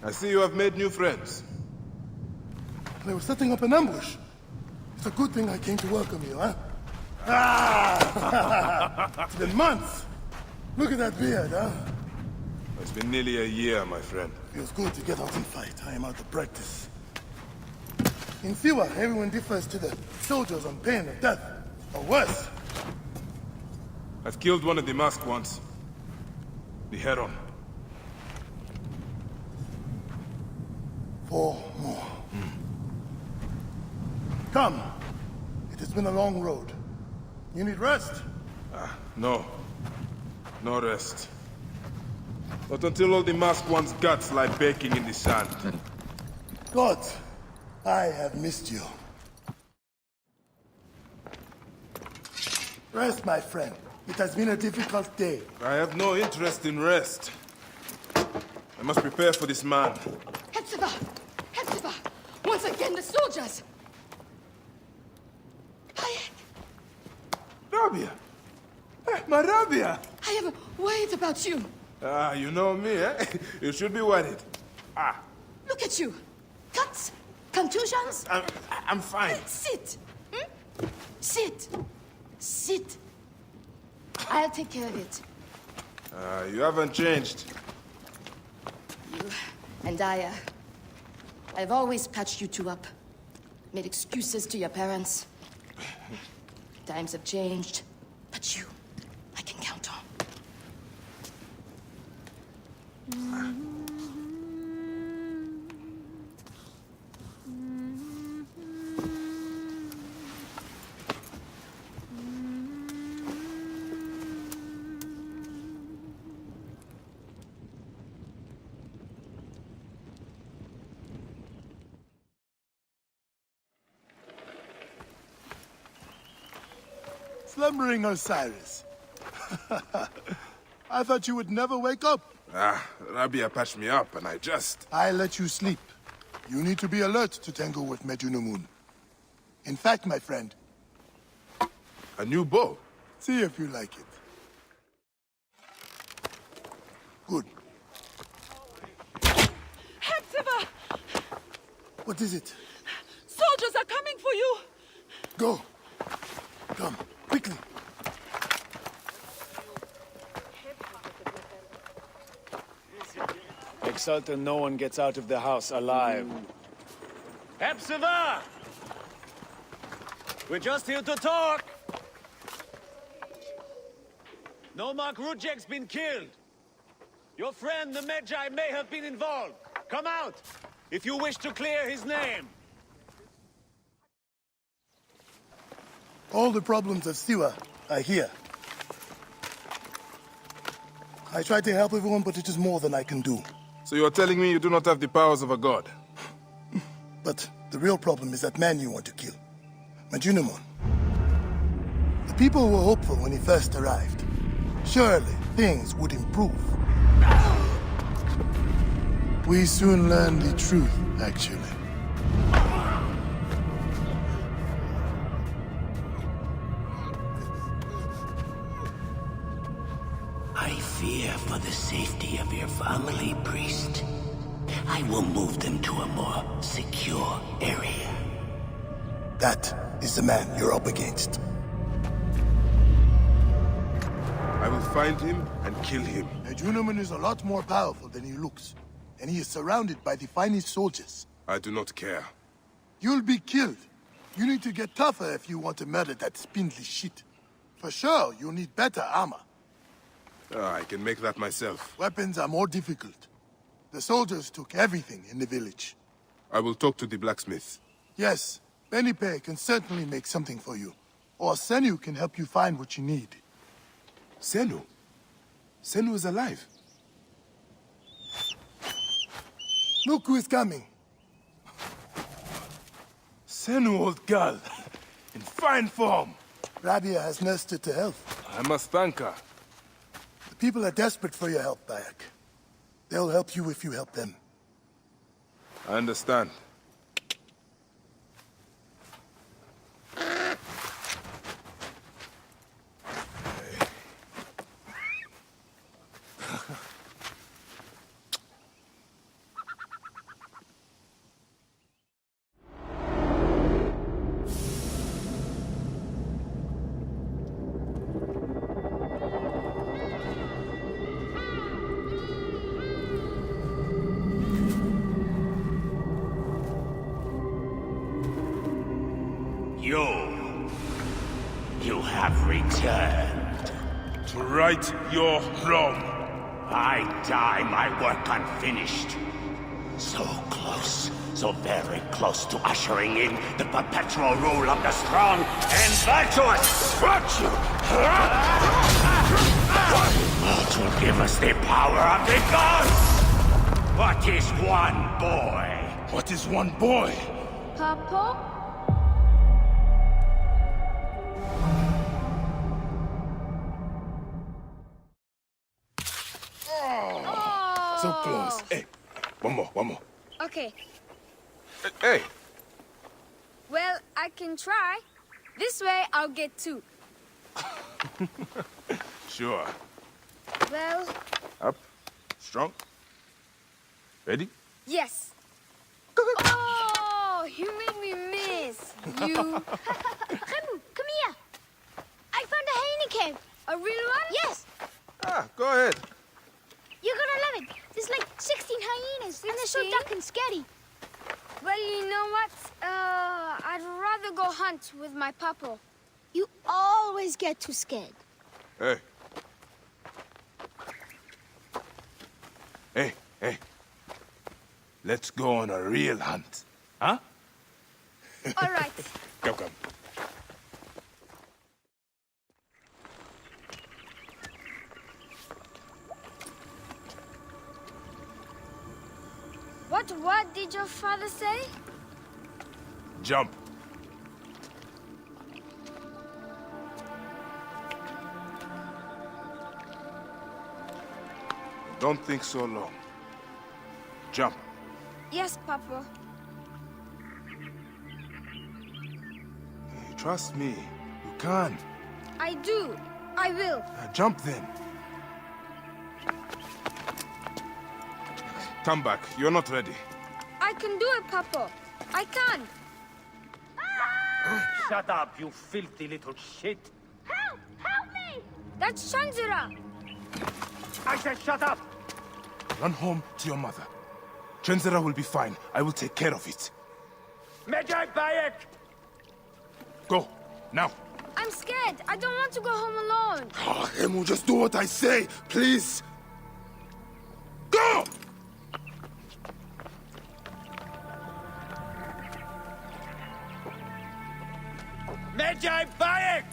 I see you have made new friends. They were setting up an ambush. It's a good thing I came to welcome you, huh? Ah! It's been months. Look at that beard, huh? It's been nearly a year, my friend. Feels good to get out and fight. I am out of practice. In Siwa, everyone differs to the soldiers on pain of death, or worse. I've killed one of the masked ones. The Heron. 4 more. Come. It has been a long road. You need rest? No. No rest. Not until all the masked one's guts lie baking in the sand. God, I have missed you. Rest, my friend. It has been a difficult day. I have no interest in rest. I must prepare for this man. Hepzibah! Hepzibah! Once again, the soldiers! Rabia! My Rabia! I am worried about you. You know me, eh? You should be worried. Look at you. Cuts? Contusions? I'm fine. Sit. Sit. Sit. I'll take care of it. You haven't changed. You and I've always patched you two up. Made excuses to your parents. Times have changed, but you, I can count on. Slumbering Osiris. I thought you would never wake up. Rabia patched me up and I let you sleep. You need to be alert to tangle with Medunamun. In fact, my friend... A new bow? See if you like it. Good. Hepzibah! What is it? Soldiers are coming for you! Go. Come, quickly. Make certain no one gets out of the house alive. Hepzibah! We're just here to talk! Nomarch Rujek's been killed. Your friend, the Medjay, may have been involved. Come out, if you wish to clear his name. All the problems of Siwa are here. I try to help everyone, but it is more than I can do. So you're telling me you do not have the powers of a god? But the real problem is that man you want to kill. Medunamun. The people were hopeful when he first arrived. Surely things would improve. We soon learned the truth, actually. I fear for the safety of your family, priest. I will move them to a more secure area. That is the man you're up against. I will find him and kill him. Medunamun is a lot more powerful than he looks, and he is surrounded by the finest soldiers. I do not care. You'll be killed. You need to get tougher if you want to murder that spindly shit. For sure, you'll need better armor. I can make that myself. Weapons are more difficult. The soldiers took everything in the village. I will talk to the blacksmith. Yes, Benipe can certainly make something for you. Or Senu can help you find what you need. Senu? Senu is alive. Look who is coming. Senu, old girl. In fine form. Rabia has nursed her to health. I must thank her. The people are desperate for your help, Bayek. They'll help you if you help them. I understand. have returned. To right your wrong. I die my work unfinished. So close, so very close to ushering in the perpetual rule of the strong and virtuous. Virtue! What will give us the power of the gods? What is one boy? What is one boy? Papa? So close. Hey, one more. Okay, Hey, well, I can try. This way, I'll get two. sure. Well, Up, strong. Ready? yes. Oh, you made me miss. You. Remu, come here. I found a hyena cave. A real one? Yes, Go ahead. you're gonna love it. There's like 16 hyenas, and they're so 16? dark and scary. Well, you know what? I'd rather go hunt with my papa. You always get too scared. Hey. Hey. Let's go on a real hunt. Huh? All right. Come. What did your father say? Jump. Don't think so long. Jump. Yes, Papa. Trust me. You can. I do. I will. Jump then. Come back. You're not ready. I can do it, Papa. I can. Shut up, you filthy little shit. Help! Help me! That's Shanzira. I said shut up! Run home to your mother. Trenzera will be fine. I will take care of it. Medjay Bayek! Go. Now. I'm scared. I don't want to go home alone. Emu, just do what I say, please. Go! Medjay Bayek!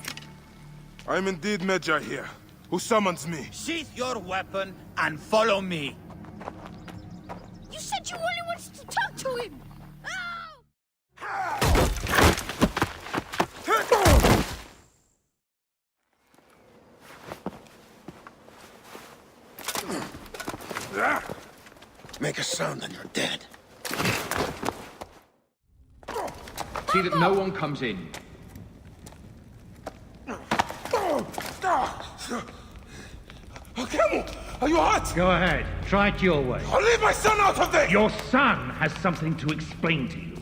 I am indeed Medjay here. Who summons me? Sheath your weapon and follow me. You said you only wanted to talk to him! Oh! Make a sound and you're dead. See that no one comes in. Kemu, are you hurt? Go ahead. Try it your way. I'll leave my son out of this! Your son has something to explain to you.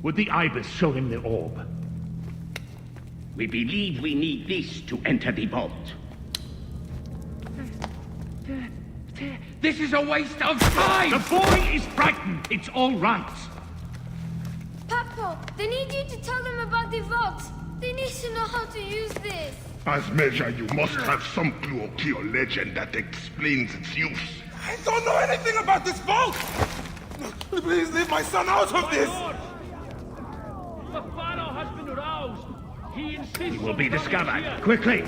Would the ibis show him the orb? We believe we need this to enter the vault. This is a waste of time! The boy is frightened. It's all right. Papa, they need you to tell them about the vault. They need to know how to use this. As measure, you must have some clue to your legend that explains its use. I don't know anything about this vault! Please leave my son out of this! The pharaoh has been aroused. He insists he will be discovered. Quickly!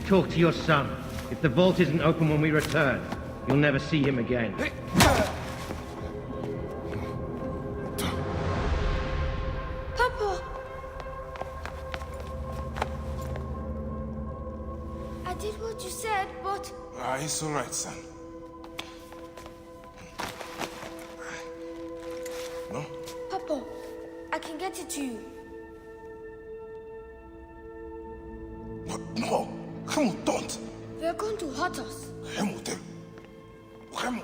Talk to your son. If the vault isn't open when we return, you'll never see him again. Papa! I did what you said, but... It's all right, son. No? Papa, I can get it to you. No! Kemu, don't! They're going to hurt us. Kemu.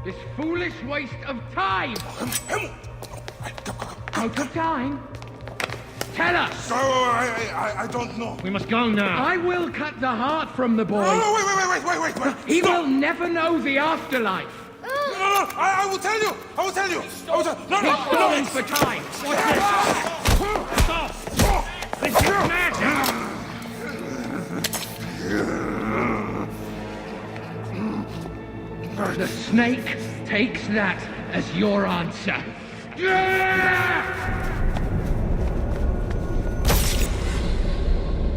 This foolish waste of time! Kemu! Out of time? Tell us! No, I don't know. We must go now. I will cut the heart from the boy. No, wait. He will never know the afterlife. I will tell you! I will tell you! I will tell you! No, no, He's stalling for time! What's this? Stop! This is magic! The snake takes that as your answer.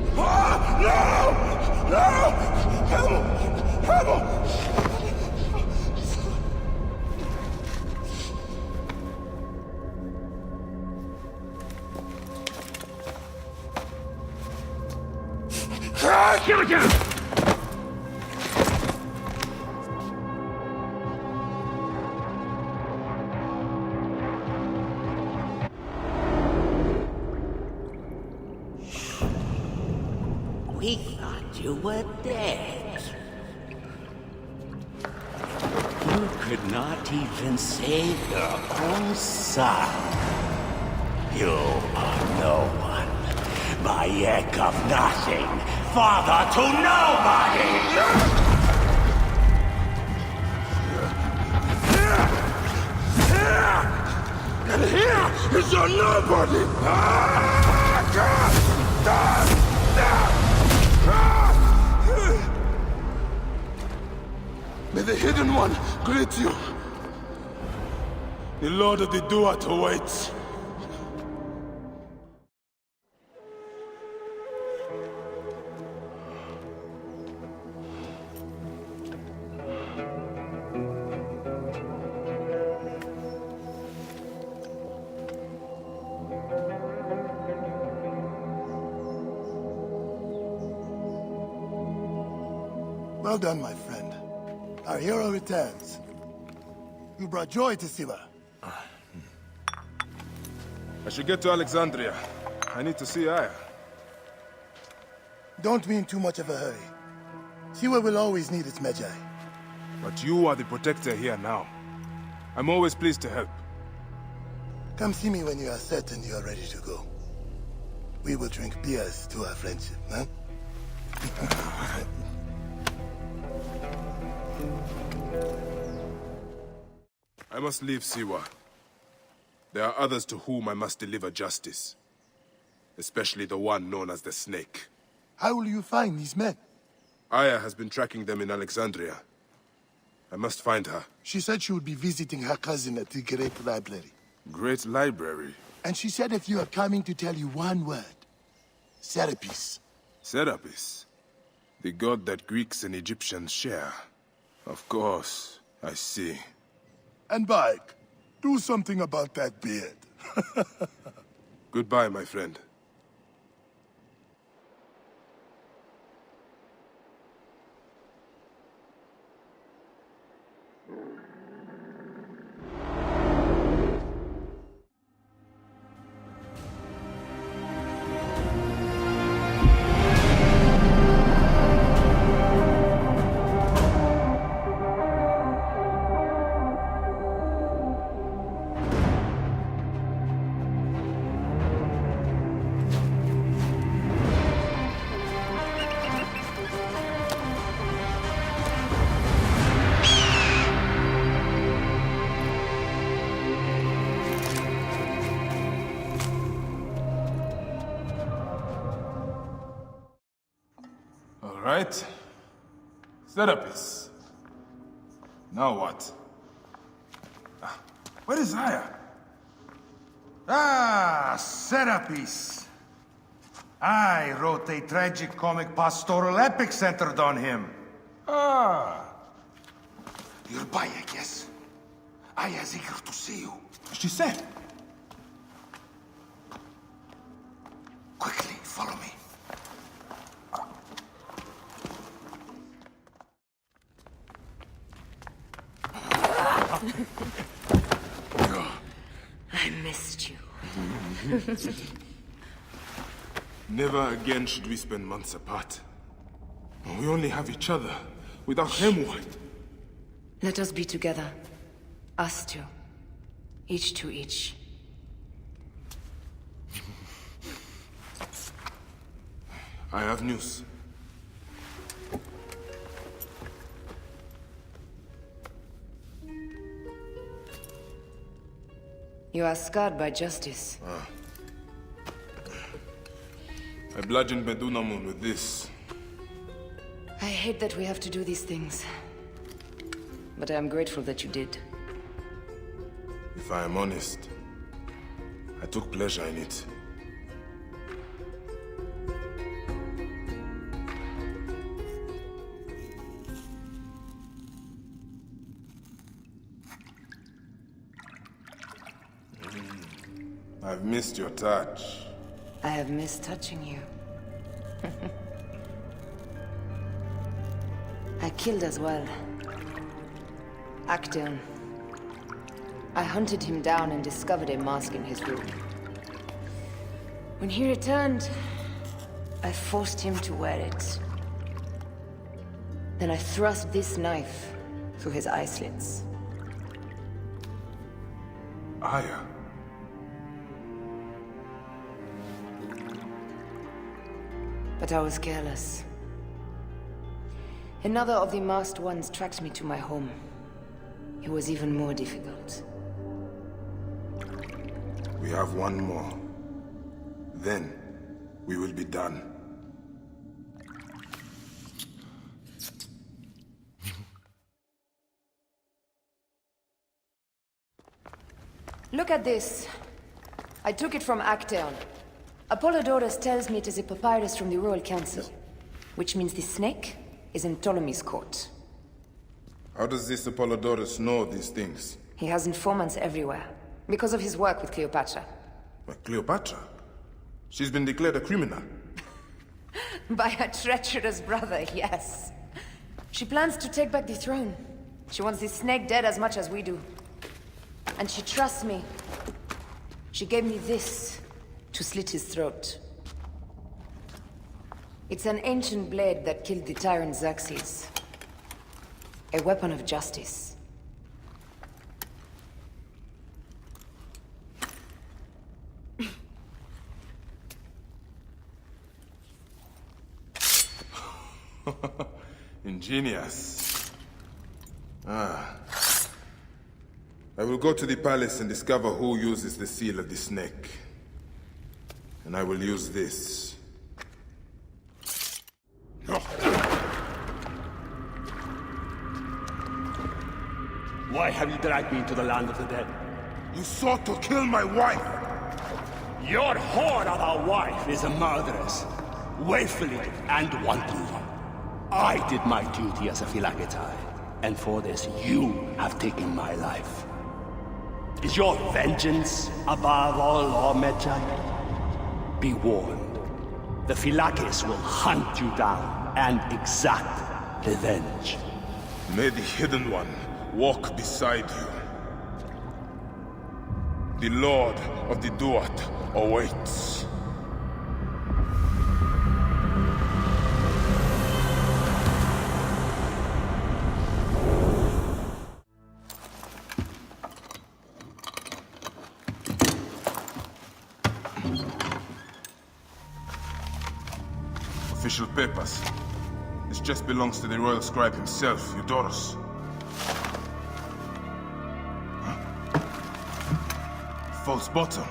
No! No! Help! Help! Shoot him! We thought you were dead. You could not even save your own son. You are no one. Bayek of nothing. Father to nobody! And here is your nobody! May the Hidden One greet you. The Lord of the Duat awaits. Well done, my friend. Our hero returns. You brought joy to Siwa. I should get to Alexandria. I need to see Aya. Don't be in too much of a hurry. Siwa will always need its Magi. But you are the protector here now. I'm always pleased to help. Come see me when you are certain you are ready to go. We will drink beers to our friendship, huh? I must leave Siwa. There are others to whom I must deliver justice. Especially the one known as the Snake. How will you find these men? Aya has been tracking them in Alexandria. I must find her. She said she would be visiting her cousin at the Great Library. Great Library? And she said if you are coming to tell you one word. Serapis. Serapis? The god that Greeks and Egyptians share. Of course, I see. And Bayek, do something about that beard. Goodbye, my friend. Right. Serapis. Now what? Where is Aya? Ah, Serapis. I wrote a tragic comic pastoral epic centered on him. Ah. You're Bayek, yes? Aya is eager to see you. She said. Quickly, follow me. I missed you. Never again should we spend months apart. We only have each other. Without him, what? Let us be together. Us two. Each to each. I have news. You are scarred by justice. I bludgeoned Medunamun with this. I hate that we have to do these things. But I am grateful that you did. If I am honest, I took pleasure in it. I've missed your touch. I have missed touching you. I killed as well. Actaeon. I hunted him down and discovered a mask in his room. When he returned, I forced him to wear it. Then I thrust this knife through his eye slits. Aya. But I was careless. Another of the masked ones tracked me to my home. It was even more difficult. We have one more. Then, we will be done. Look at this. I took it from Actaeon. Apollodorus tells me it is a papyrus from the Royal Council, which means the snake is in Ptolemy's court. How does this Apollodorus know these things? He has informants everywhere, because of his work with Cleopatra. But Cleopatra? She's been declared a criminal. By her treacherous brother, yes. She plans to take back the throne. She wants the snake dead as much as we do. And she trusts me. She gave me this to slit his throat. It's an ancient blade that killed the tyrant Xerxes. A weapon of justice. Ingenious. I will go to the palace and discover who uses the seal of the snake. And I will use this. Why have you dragged me into the land of the dead? You sought to kill my wife! Your whore of a wife is a murderess, willfully and wantonly. I did my duty as a Philagitide, and for this you have taken my life. Is your vengeance above all law, Medjay? Be warned. The Philakis will hunt you down and exact revenge. May the Hidden One walk beside you. The Lord of the Duat awaits. Official papers. This chest belongs to the royal scribe himself, Eudorus. False bottom.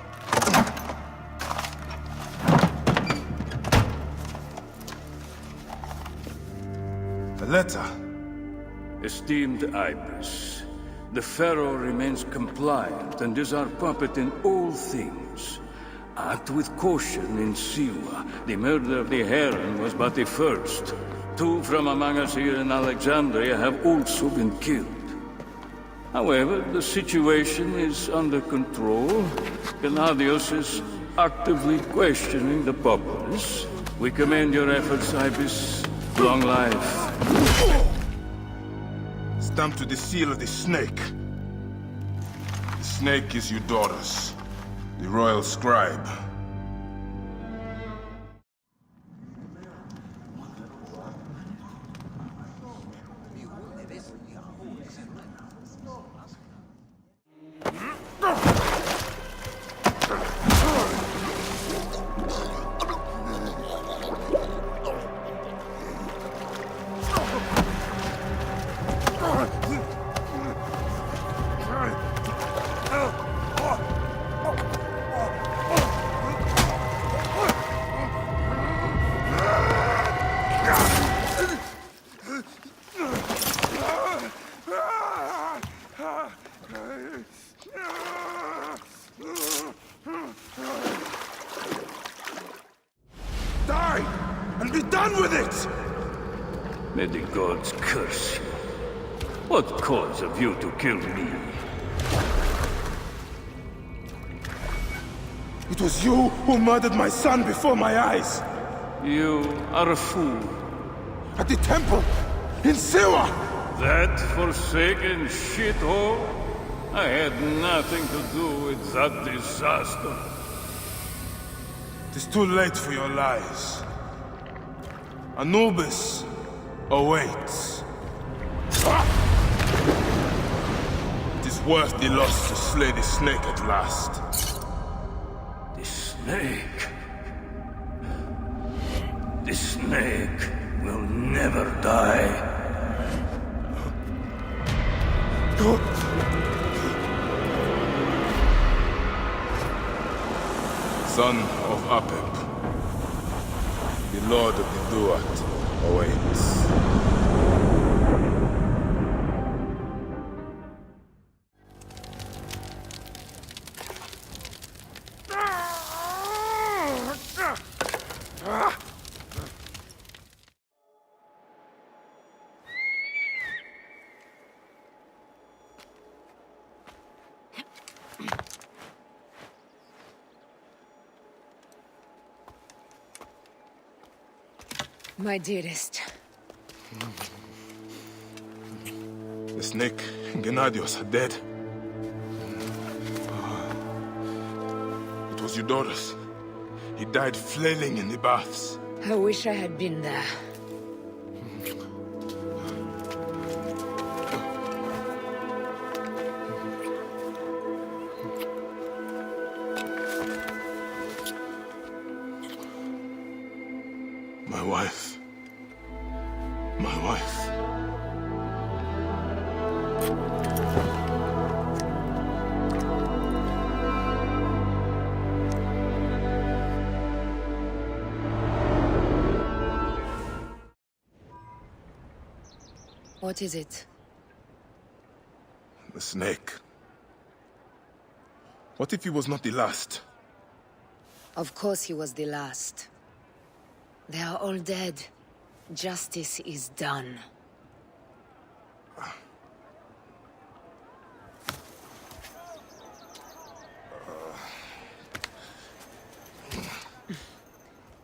A letter. Esteemed Ibis, the Pharaoh remains compliant and is our puppet in all things. Act with caution in Siwa. The murder of the Heron was but the first. 2 from among us here in Alexandria have also been killed. However, the situation is under control. Gladiator is actively questioning the populace. We commend your efforts, Ibis. Long life. Stamped with the seal of the snake. The snake is Eudorus, the royal scribe. done with it! May the gods curse you. What cause have you to kill me? It was you who murdered my son before my eyes! You are a fool. At the temple! In Siwa! That forsaken shithole? I had nothing to do with that disaster. It is too late for your lies. Anubis awaits. It is worth the loss to slay the snake at last. The snake? The snake will never die. Son of Apep, the Lord of the Duat awaits. My dearest. The snake and Gennadios are dead. It was Eudorus. He died flailing in the baths. I wish I had been there. My wife. My wife. What is it? The snake. What if he was not the last? Of course he was the last. They are all dead. Justice is done.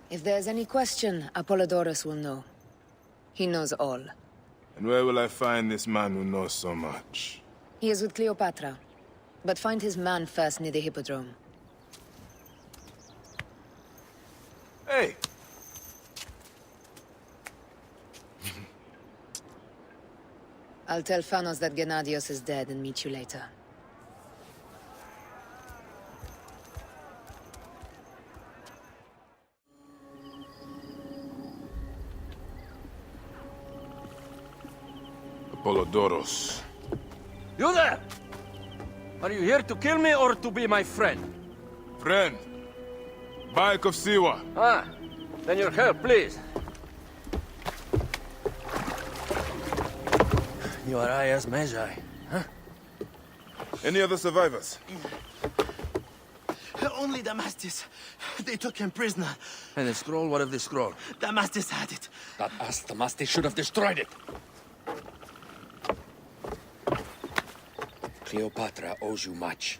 If there's any question, Apollodorus will know. He knows all. And where will I find this man who knows so much? He is with Cleopatra. But find his man first near the Hippodrome. Hey! I'll tell Phanos that Gennadios is dead and meet you later. Apollodoros. You there! Are you here to kill me or to be my friend? Friend. Bike of Siwa. Ah, then your help, please. You are Aya's Magi, huh? Any other survivors? Only Damastis. They took him prisoner. And the scroll? What of the scroll? Damastis had it. That ass Damastis should have destroyed it. Cleopatra owes you much.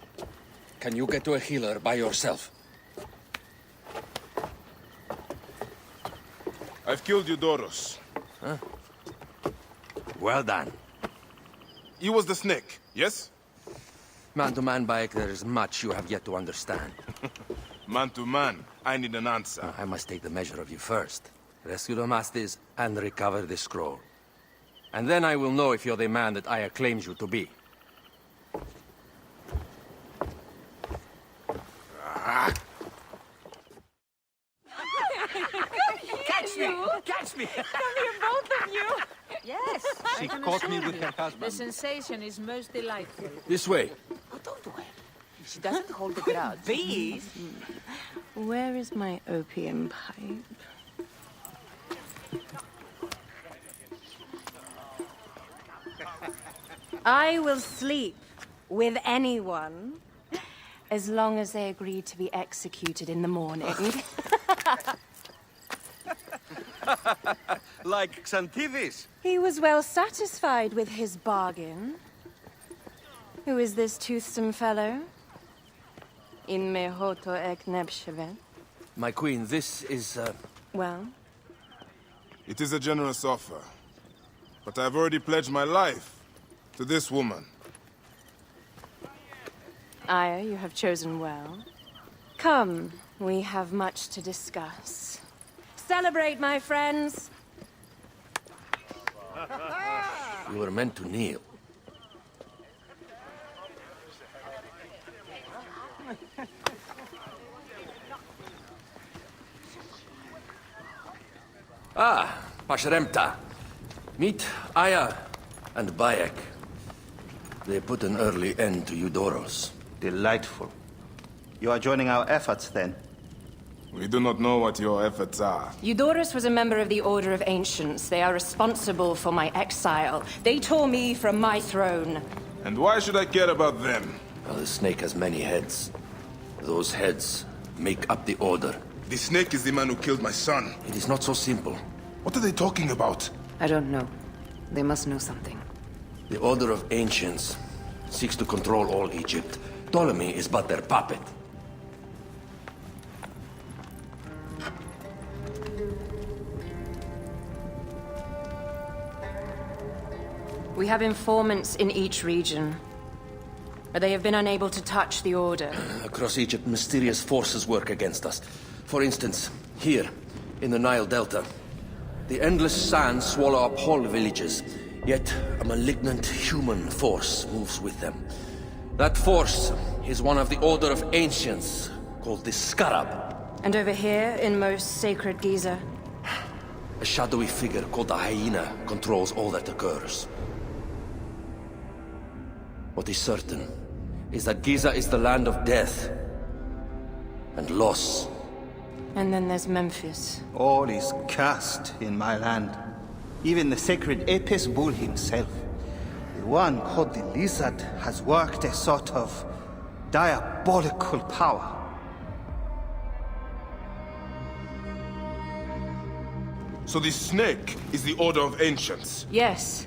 Can you get to a healer by yourself? I've killed Eudorus. Huh? Well done. He was the snake, yes? Man to man, Bayek, there is much you have yet to understand. Man to man, I need an answer. I must take the measure of you first. Rescue Damastis and recover the scroll. And then I will know if you're the man that Aya claims you to be. Catch me! Catch me! Come here, both of you! Yes, She caught me with her husband. The sensation is most delightful. This way. Oh, don't worry. She doesn't hold a grudge. Please? Where is my opium pipe? I will sleep with anyone as long as they agree to be executed in the morning. Like Xantivis. He was well satisfied with his bargain. Who is this toothsome fellow? In me hoto ek nebshevet. My queen, this is, Well? It is a generous offer. But I've already pledged my life to this woman. Aya, you have chosen well. Come, we have much to discuss. Celebrate, my friends! you were meant to kneel. Ah, Pashremta. Meet Aya and Bayek. They put an early end to Eudoros. Delightful. You are joining our efforts, then? We do not know what your efforts are. Eudoros was a member of the Order of Ancients. They are responsible for my exile. They tore me from my throne. And why should I care about them? Well, the snake has many heads. Those heads make up the Order. The snake is the man who killed my son. It is not so simple. What are they talking about? I don't know. They must know something. The Order of Ancients seeks to control all Egypt. Ptolemy is but their puppet. We have informants in each region, but they have been unable to touch the Order. Across Egypt, mysterious forces work against us. For instance, here, in the Nile Delta, the endless sands swallow up whole villages, yet a malignant human force moves with them. That force is one of the Order of Ancients, called the Scarab. And over here, in most sacred Giza? A shadowy figure called the Hyena controls all that occurs. What is certain is that Giza is the land of death and loss. And then there's Memphis. All is cursed in my land. Even the sacred Apis bull himself. The one called the Lizard has worked a sort of diabolical power. So the snake is the Order of Ancients? Yes.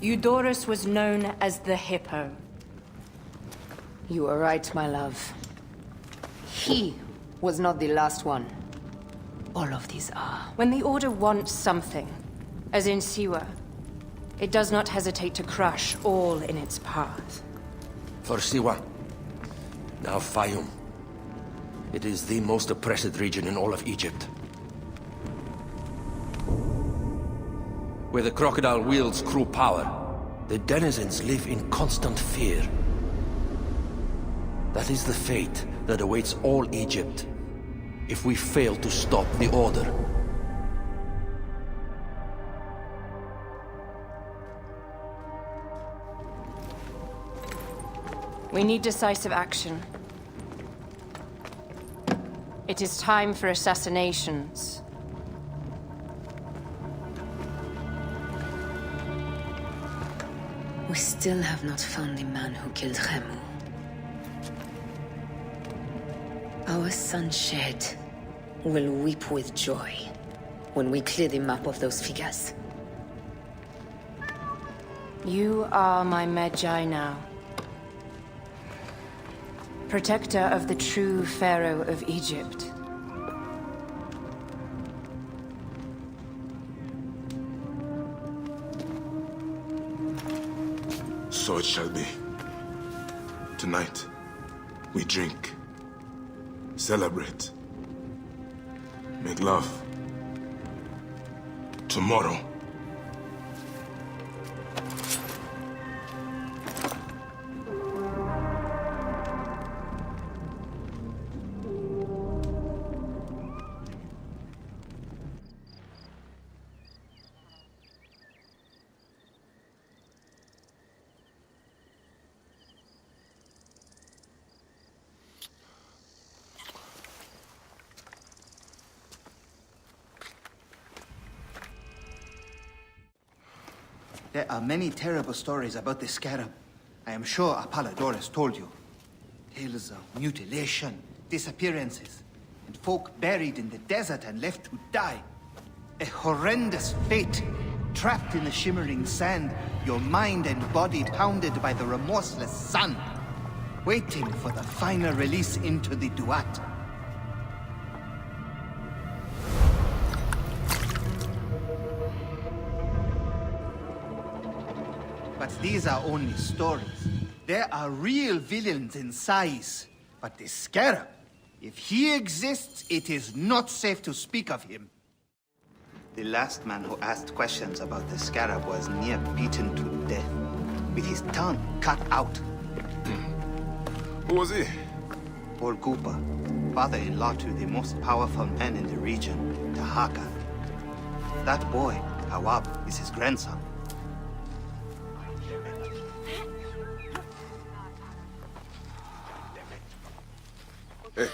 Eudoros was known as the Hippo. You are right, my love. He was not the last one. All of these are. When the Order wants something, as in Siwa, it does not hesitate to crush all in its path. For Siwa, now Fayum. It is the most oppressed region in all of Egypt. Where the Crocodile wields cruel power, the denizens live in constant fear. That is the fate that awaits all Egypt if we fail to stop the Order. We need decisive action. It is time for assassinations. We still have not found the man who killed Khemu. Our son Shed will weep with joy when we clear the map of those figures. You are my Magi now. Protector of the true Pharaoh of Egypt. So it shall be. Tonight, we drink, celebrate, make love. Tomorrow, There are many terrible stories about the Scarab. I am sure Apollodorus told you. Tales of mutilation, disappearances, and folk buried in the desert and left to die. A horrendous fate. Trapped in the shimmering sand, your mind and body pounded by the remorseless sun. Waiting for the final release into the Duat. But these are only stories. There are real villains in size. But the Scarab, if he exists, it is not safe to speak of him. The last man who asked questions about the Scarab was near beaten to death, with his tongue cut out. Who was he? Orgupa, father-in-law to the most powerful man in the region, Tahaka. That boy, Kawab, is his grandson. Hey,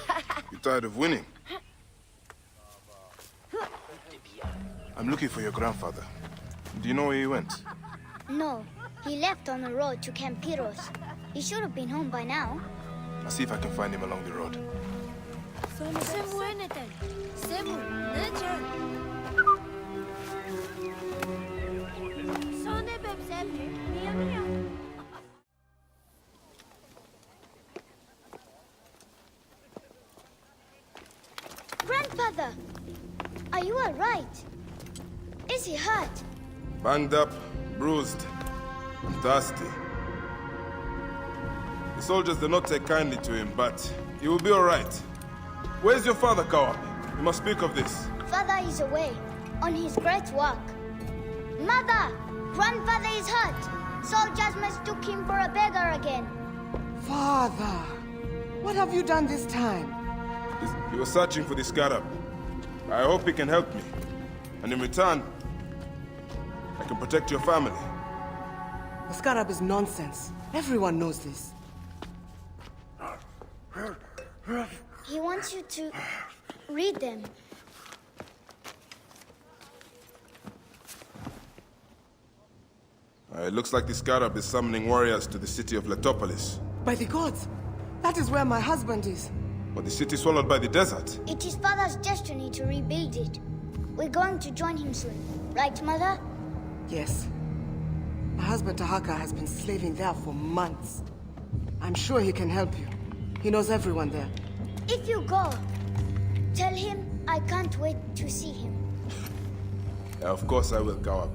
you tired of winning? I'm looking for your grandfather. Do you know where he went? No, he left on the road to Campiros. He should have been home by now. I'll see if I can find him along the road. Grandfather, are you all right? Is he hurt? Banged up, bruised, and thirsty. The soldiers do not take kindly to him, but he will be all right. Where's your father, Kawab? We must speak of this. Father is away, on his great work. Mother! Grandfather is hurt! Soldiers mistook him for a beggar again. Father! What have you done this time? He was searching for the Scarab. I hope he can help me. And in return, I can protect your family. The Scarab is nonsense. Everyone knows this. He wants you to read them. It looks like the Scarab is summoning warriors to the city of Letopolis. By the gods! That is where my husband is. But the city swallowed by the desert. It is Father's destiny to rebuild it. We're going to join him soon. Right, Mother? Yes. My husband Tahaka has been slaving there for months. I'm sure he can help you. He knows everyone there. If you go, tell him I can't wait to see him. Yeah, of course I will, Kawab.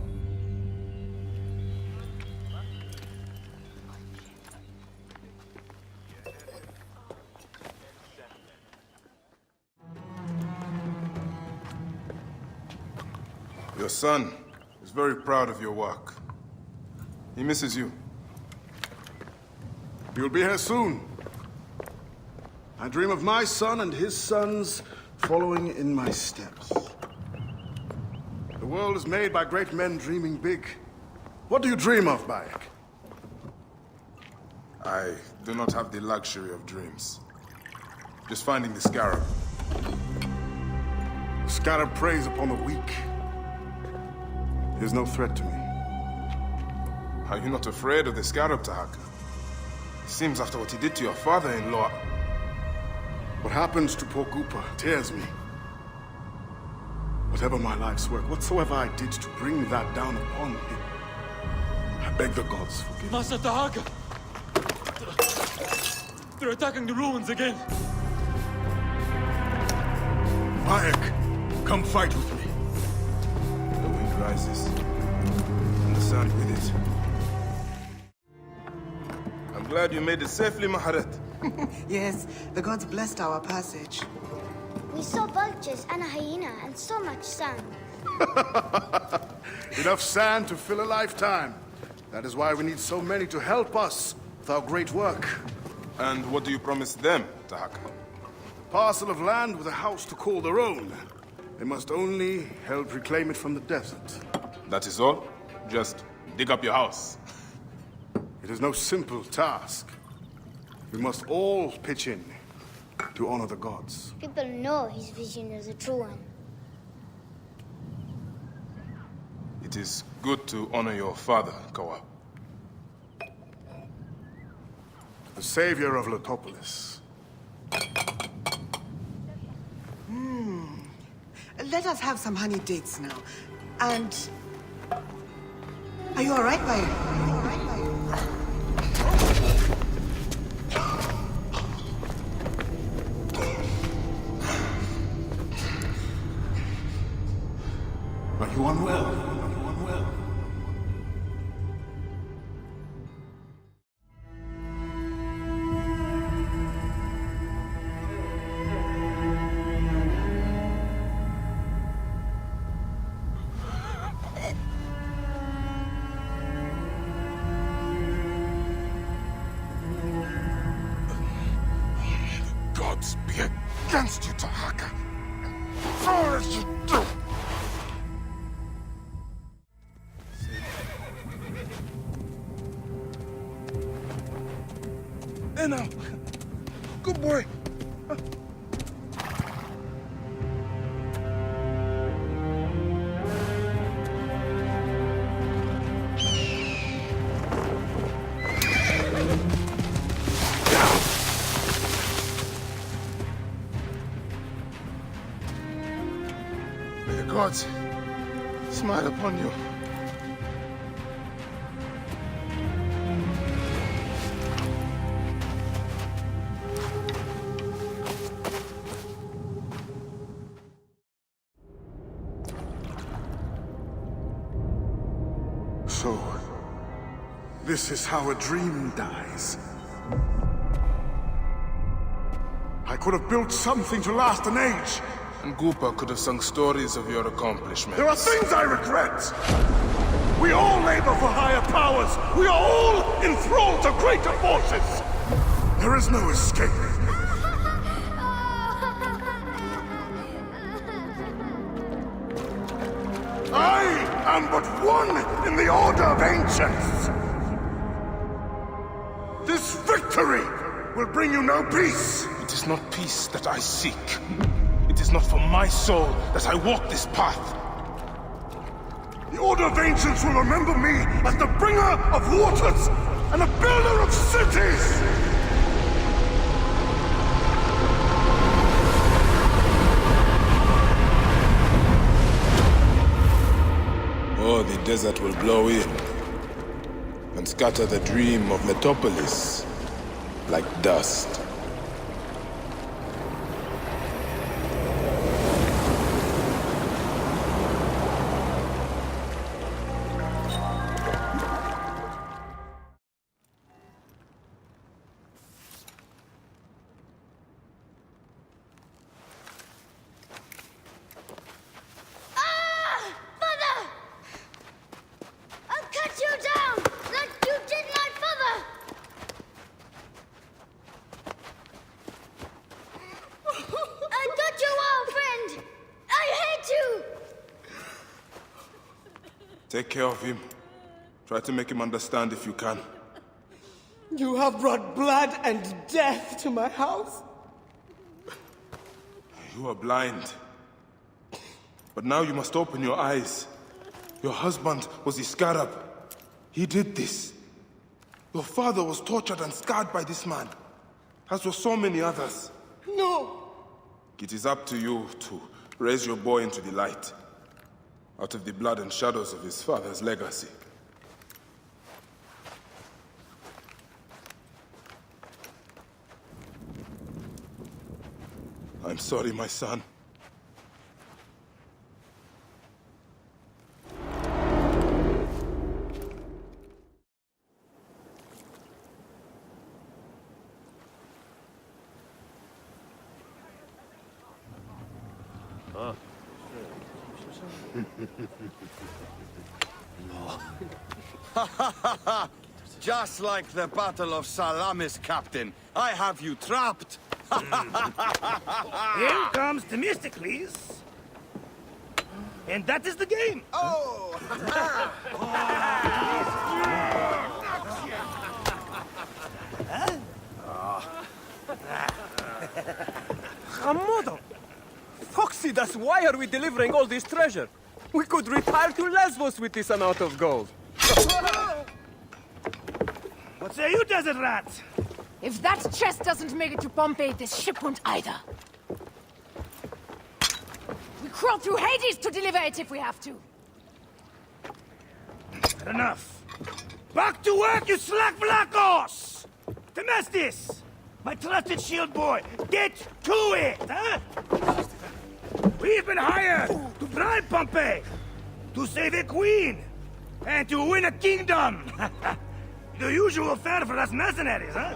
Your son is very proud of your work. He misses you. You'll be here soon. I dream of my son and his sons following in my steps. The world is made by great men dreaming big. What do you dream of, Bayek? I do not have the luxury of dreams. Just finding the Scarab. The Scarab preys upon the weak. He is no threat to me. Are you not afraid of the Scarab, Tahaka? It seems after what he did to your father-in-law... What happens to poor Gupa tears me. Whatever my life's work, whatsoever I did to bring that down upon him, I beg the gods forgive me. Master Tahaka! They're attacking the ruins again! Bayek, come fight with me. The wind rises, and the sand with it. I'm glad you made it safely, Maharet. Yes, the gods blessed our passage. We saw vultures and a hyena and so much sand. Enough sand to fill a lifetime. That is why we need so many to help us with our great work. And what do you promise them, Tahaka? Parcel of land with a house to call their own. They must only help reclaim it from the desert. That is all? Just dig up your house. It is no simple task. We must all pitch in to honor the gods. People know his vision is a true one. It is good to honor your father, Kawab. The savior of Letopolis. let us have some honey dates now. And... Are you all right, Bayer? Are you all right, Bayer? Are you unwell? Are you unwell? Gods be against you, Tahaka. All that you do. Hey now. Good boy. May the gods smile upon you. So, this is how a dream dies. I could have built something to last an age. And Goopa could have sung stories of your accomplishments. There are things I regret. We all labor for higher powers. We are all enthralled to greater forces. There is no escape. I am but one in the Order of Ancients. This victory will bring you no peace. It is not peace that I seek. It is not for my soul that I walk this path. The Order of Ancients will remember me as the bringer of waters and the builder of cities! Or the desert will blow in and scatter the dream of Metropolis like dust. Take care of him. Try to make him understand if you can. You have brought blood and death to my house. You are blind. But now you must open your eyes. Your husband was the Scarab. He did this. Your father was tortured and scarred by this man, as were so many others. No! It is up to you to raise your boy into the light, out of the blood and shadows of his father's legacy. I'm sorry, my son. Just like the Battle of Salamis, Captain. I have you trapped. Here comes Themistocles. And that is the game. Oh! Hamodo! Foxidas, why are we delivering all this treasure? We could retire to Lesbos with this amount of gold. What say you, desert rats? If that chest doesn't make it to Pompeii, this ship won't either. We crawl through Hades to deliver it if we have to. Enough. Back to work, you slack black horse! Domestis! My trusted shield boy, get to it, huh? We've been hired to bribe Pompey, to save a queen, and to win a kingdom. The usual fare for us mercenaries, huh?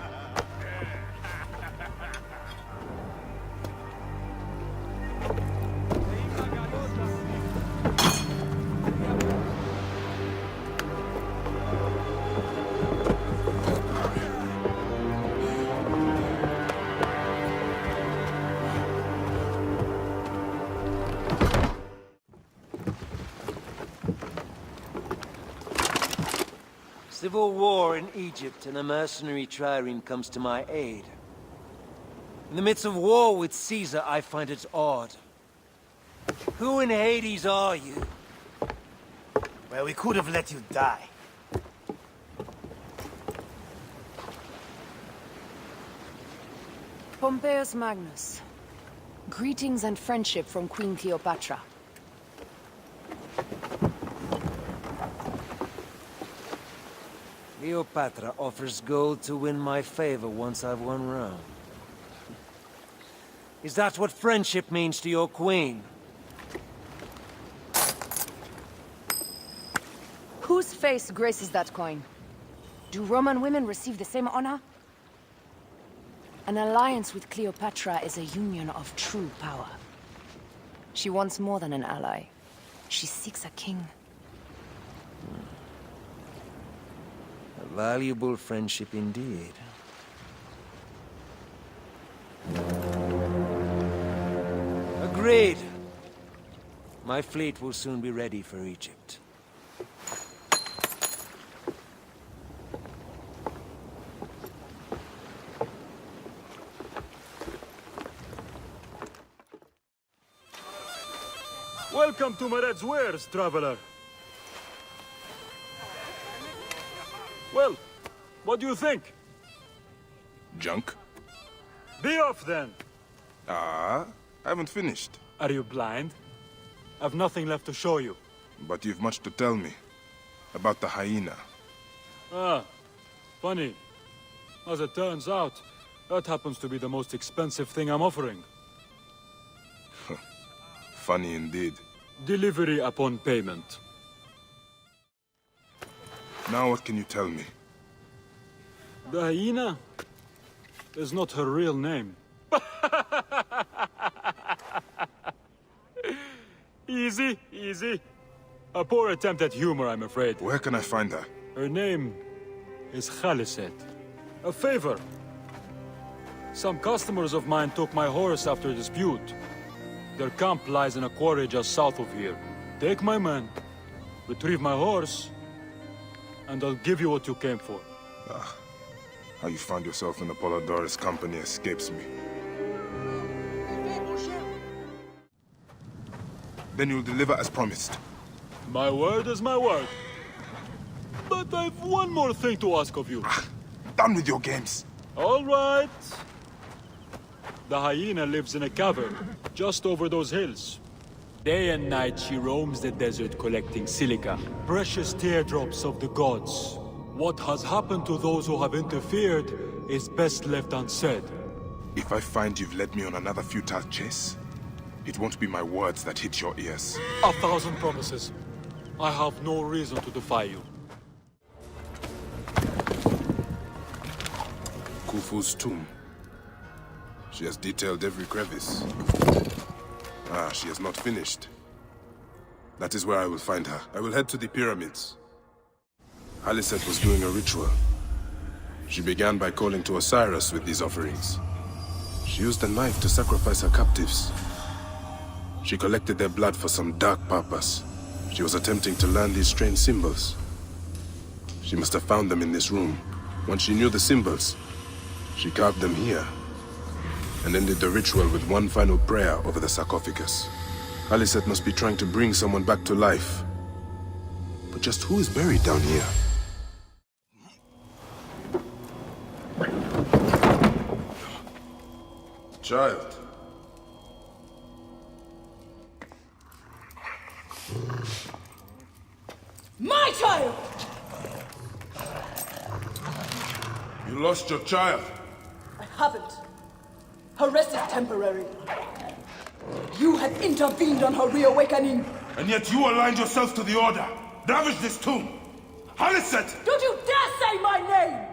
Civil war in Egypt, and a mercenary trireme comes to my aid. In the midst of war with Caesar, I find it odd. Who in Hades are you? Well, we could have let you die. Pompeius Magnus. Greetings and friendship from Queen Cleopatra. Cleopatra offers gold to win my favor once I've won Rome. Is that what friendship means to your queen? Whose face graces that coin? Do Roman women receive the same honor? An alliance with Cleopatra is a union of true power. She wants more than an ally. She seeks a king. A valuable friendship indeed. Agreed. My fleet will soon be ready for Egypt. Welcome to Mered's wares, traveler. Well, what do you think? Junk? Be off then! I haven't finished. Are you blind? I've nothing left to show you. But you've much to tell me. About the hyena. Ah, funny. As it turns out, that happens to be the most expensive thing I'm offering. Funny indeed. Delivery upon payment. Now what can you tell me? The hyena is not her real name. Easy, easy. A poor attempt at humor, I'm afraid. Where can I find her? Her name is Khaliset. A favor. Some customers of mine took my horse after a dispute. Their camp lies in a quarry just south of here. Take my men, retrieve my horse, and I'll give you what you came for. How you found yourself in Apollodorus' company escapes me. Then you'll deliver as promised. My word is my word. But I've one more thing to ask of you. Done with your games. All right. The hyena lives in a cavern, just over those hills. Day and night she roams the desert collecting silica, precious teardrops of the gods. What has happened to those who have interfered is best left unsaid. If I find you've led me on another futile chase, it won't be my words that hit your ears. 1,000 promises. I have no reason to defy you. Khufu's tomb. She has detailed every crevice. She has not finished. That is where I will find her. I will head to the pyramids. Khaliset was doing a ritual. She began by calling to Osiris with these offerings. She used a knife to sacrifice her captives. She collected their blood for some dark purpose. She was attempting to learn these strange symbols. She must have found them in this room. Once she knew the symbols, she carved them here, and ended the ritual with one final prayer over the sarcophagus. Khaliset must be trying to bring someone back to life. But just who is buried down here? Child. My child! You lost your child. I haven't. Her rest is temporary. You have intervened on her reawakening. And yet you aligned yourself to the Order. Ravage this tomb. Haliset! Don't you dare say my name!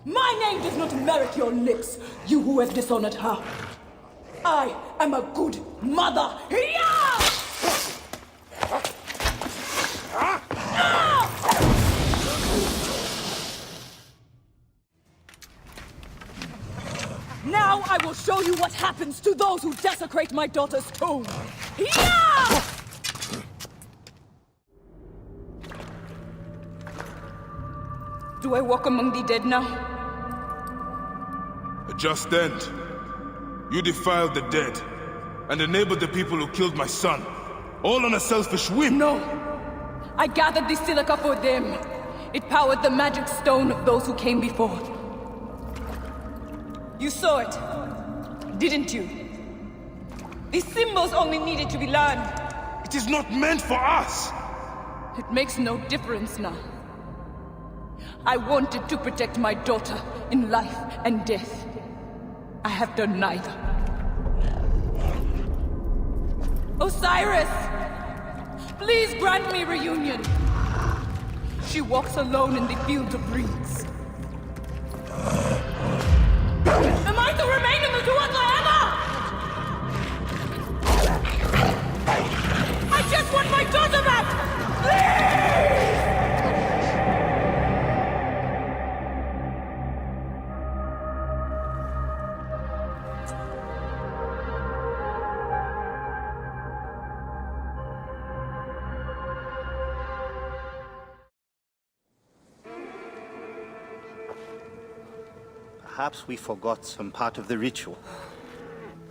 My name does not merit your lips, you who have dishonored her. I am a good mother. Now I will show you what happens to those who desecrate my daughter's tomb. Do I walk among the dead now? A just end. You defiled the dead and enabled the people who killed my son. All on a selfish whim. No. I gathered the silica for them. It powered the magic stone of those who came before. You saw it, didn't you? These symbols only needed to be learned. It is not meant for us! It makes no difference now. I wanted to protect my daughter in life and death. I have done neither. Osiris! Please grant me reunion. She walks alone in the fields of reeds. Am I to remain in the Duat forever? I just want my daughter back! Please! Perhaps we forgot some part of the ritual.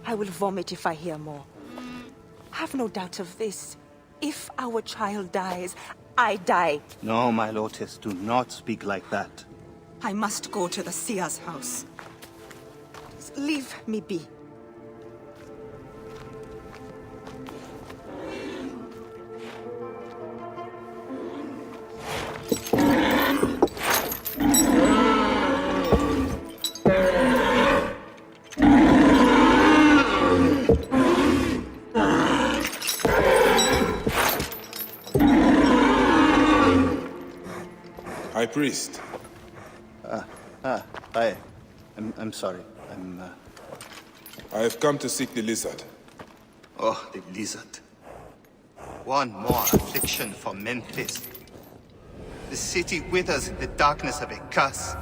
I will vomit if I hear more. Have no doubt of this. If our child dies, I die. No, my Lotus, do not speak like that. I must go to the seer's house. Leave me be. High Priest. I'm sorry. I have come to seek the Lizard. Oh, the Lizard. One more affliction for Memphis. The city withers in the darkness of a curse.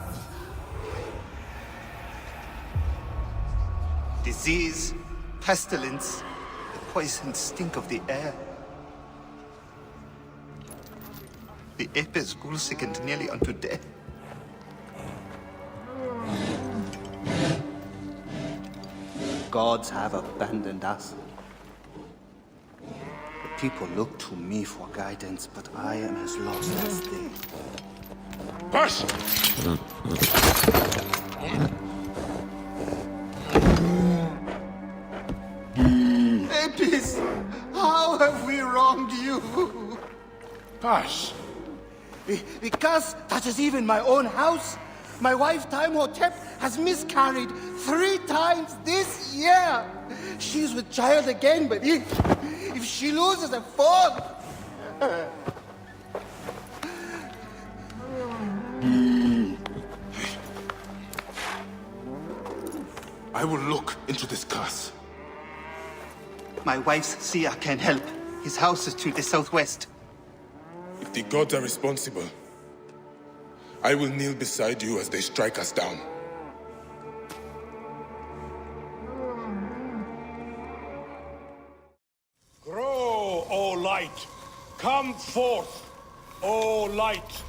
Disease, pestilence, the poisoned stink of the air. The Apis ghoul-sickened nearly unto death. Gods have abandoned us. The people look to me for guidance, but I am as lost as they. Push! Apis, how have we wronged you? Hush. The curse touches even my own house. My wife, Timehotep, has miscarried 3 times this year. She's with child again, but if she loses a 4th... I will look into this curse. My wife's seer can help. His house is to the southwest. If the gods are responsible, I will kneel beside you as they strike us down. Grow, O light! Come forth, O light!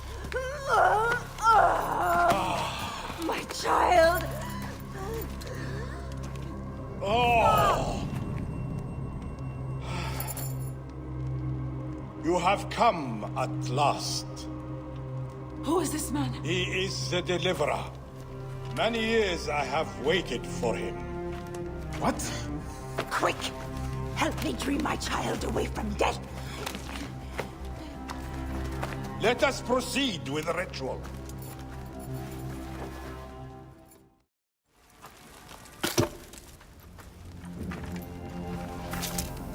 My child! Oh! You have come at last. Who is this man? He is the deliverer. Many years I have waited for him. What? Quick! Help me dream my child away from death! Let us proceed with the ritual.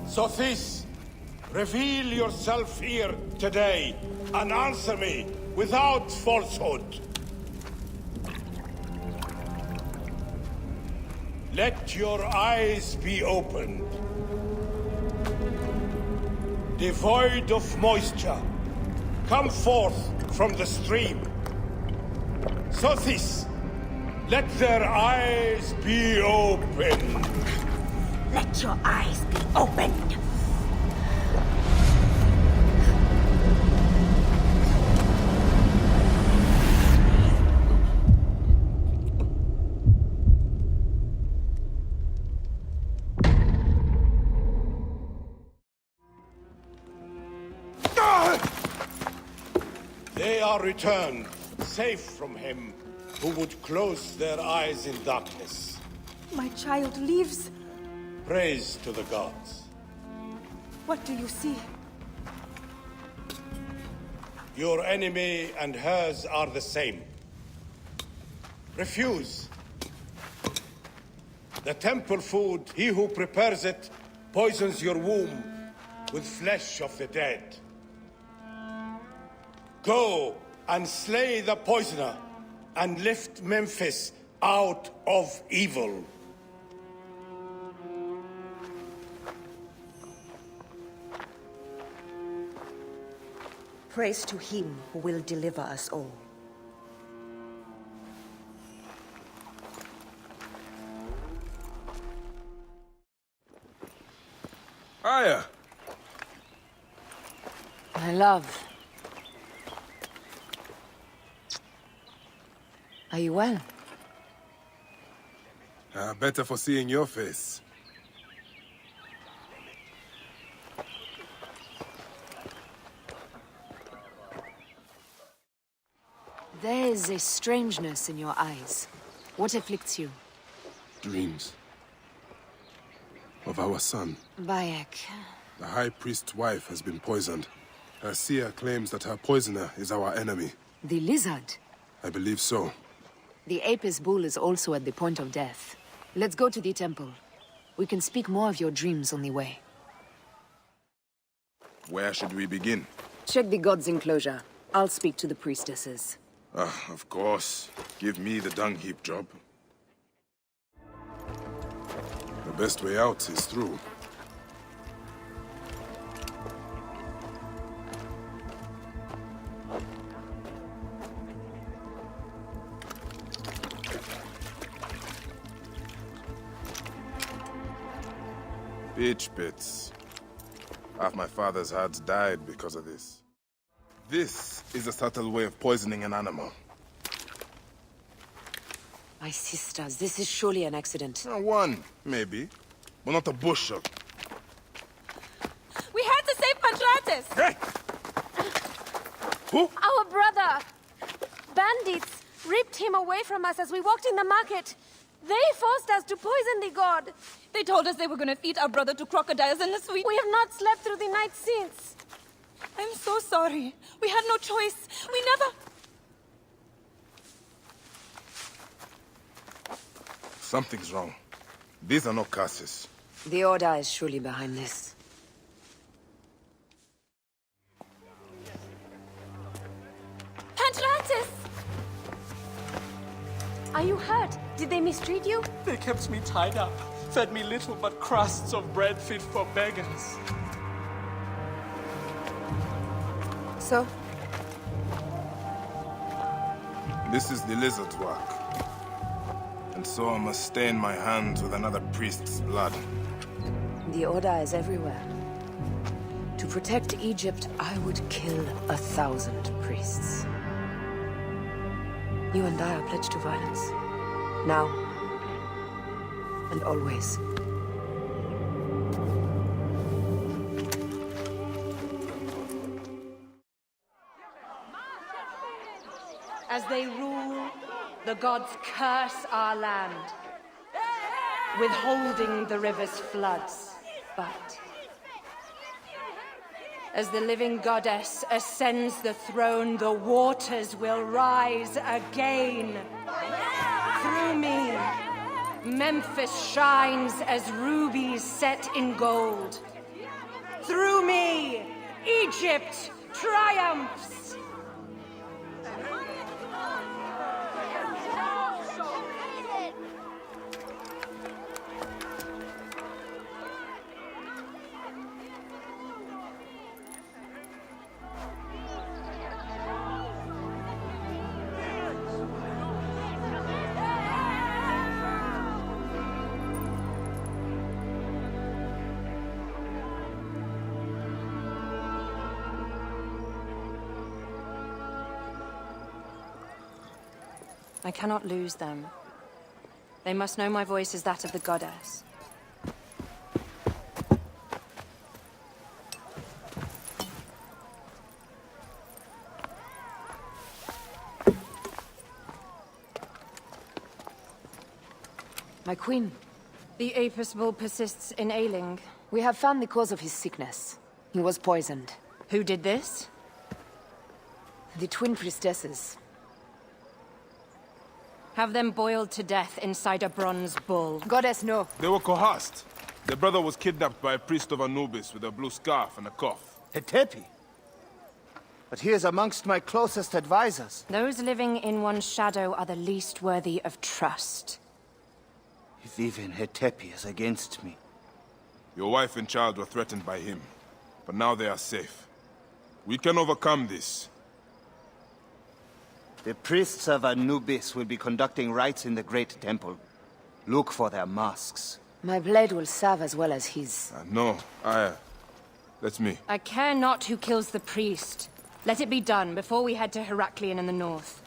Sophis, reveal yourself here today and answer me without falsehood. Let your eyes be opened. Devoid of moisture, come forth from the stream. Sophis, let their eyes be opened. Let your eyes be opened. They are returned, safe from him who would close their eyes in darkness. My child lives. Praise to the gods. What do you see? Your enemy and hers are the same. Refuse. The temple food, he who prepares it, poisons your womb with flesh of the dead. Go and slay the poisoner and lift Memphis out of evil. Praise to him who will deliver us all. Aya! My love. Are you well? Better for seeing your face. There is a strangeness in your eyes. What afflicts you? Dreams. Of our son. Bayek. The High Priest's wife has been poisoned. Her seer claims that her poisoner is our enemy. The lizard? I believe so. The Apis bull is also at the point of death. Let's go to the temple. We can speak more of your dreams on the way. Where should we begin? Check the god's enclosure. I'll speak to the priestesses. Of course. Give me the dung heap job. The best way out is through. Bitch bits. Half my father's herds died because of this. This is a subtle way of poisoning an animal. My sisters, this is surely an accident. One, maybe. But not a bush of... We had to save Pantrates! Hey! Who? Our brother! Bandits ripped him away from us as we walked in the market. They forced us to poison the god. They told us they were gonna feed our brother to crocodiles in the sweet... We have not slept through the night since. I'm so sorry. We had no choice. We never... Something's wrong. These are not curses. The Order is surely behind this. Pantrates! Are you hurt? Did they mistreat you? They kept me tied up, fed me little but crusts of bread fit for beggars. So? This is the lizard's work. And so I must stain my hands with another priest's blood. The Order is everywhere. To protect Egypt, I would kill 1,000 priests. You and I are pledged to violence. Now. And always. As they rule, the gods curse our land, withholding the river's floods. But As the living goddess ascends the throne, the waters will rise again. Through me, Memphis shines as rubies set in gold. Through me, Egypt triumphs! I cannot lose them. They must know my voice is that of the goddess. My queen. The Apis bull persists in ailing. We have found the cause of his sickness. He was poisoned. Who did this? The twin priestesses. Have them boiled to death inside a bronze bull. Goddess, no. They were coerced. Their brother was kidnapped by a priest of Anubis with a blue scarf and a cough. Hetepi? But he is amongst my closest advisors. Those living in one's shadow are the least worthy of trust. If even Hetepi is against me. Your wife and child were threatened by him, but now they are safe. We can overcome this. The priests of Anubis will be conducting rites in the Great Temple. Look for their masks. My blade will serve as well as his. No, that's me. I care not who kills the priest. Let it be done before we head to Heraklion in the north.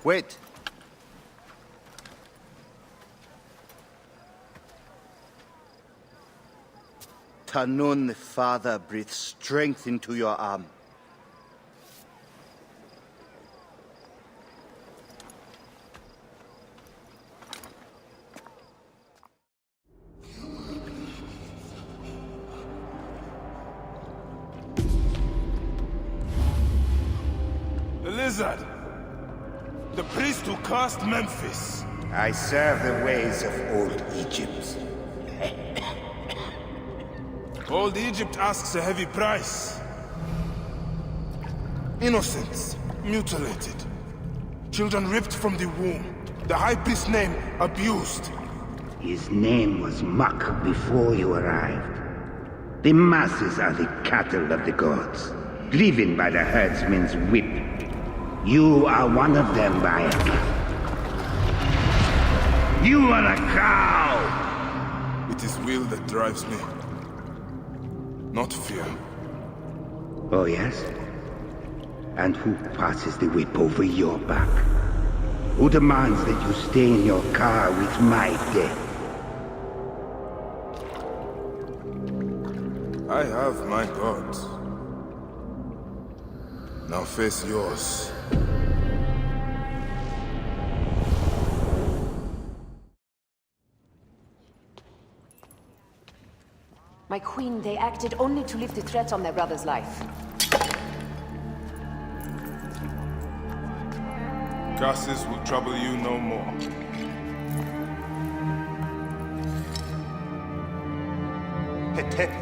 Wait. Tanun the Father breathes strength into your arm. The Lizard! The priest who cursed Memphis! I serve the ways of old Egypt. Old Egypt asks a heavy price. Innocents mutilated. Children ripped from the womb. The High Priest's name abused. His name was Muck before you arrived. The masses are the cattle of the gods, driven by the herdsman's whip. You are one of them, Bayan. You are a cow! It is will that drives me. Not fear. Oh, yes? And who passes the whip over your back? Who demands that you stay in your car with my death? I have my gods. Now face yours. My queen, they acted only to lift the threat on their brother's life. Curses will trouble you no more. Hetepi.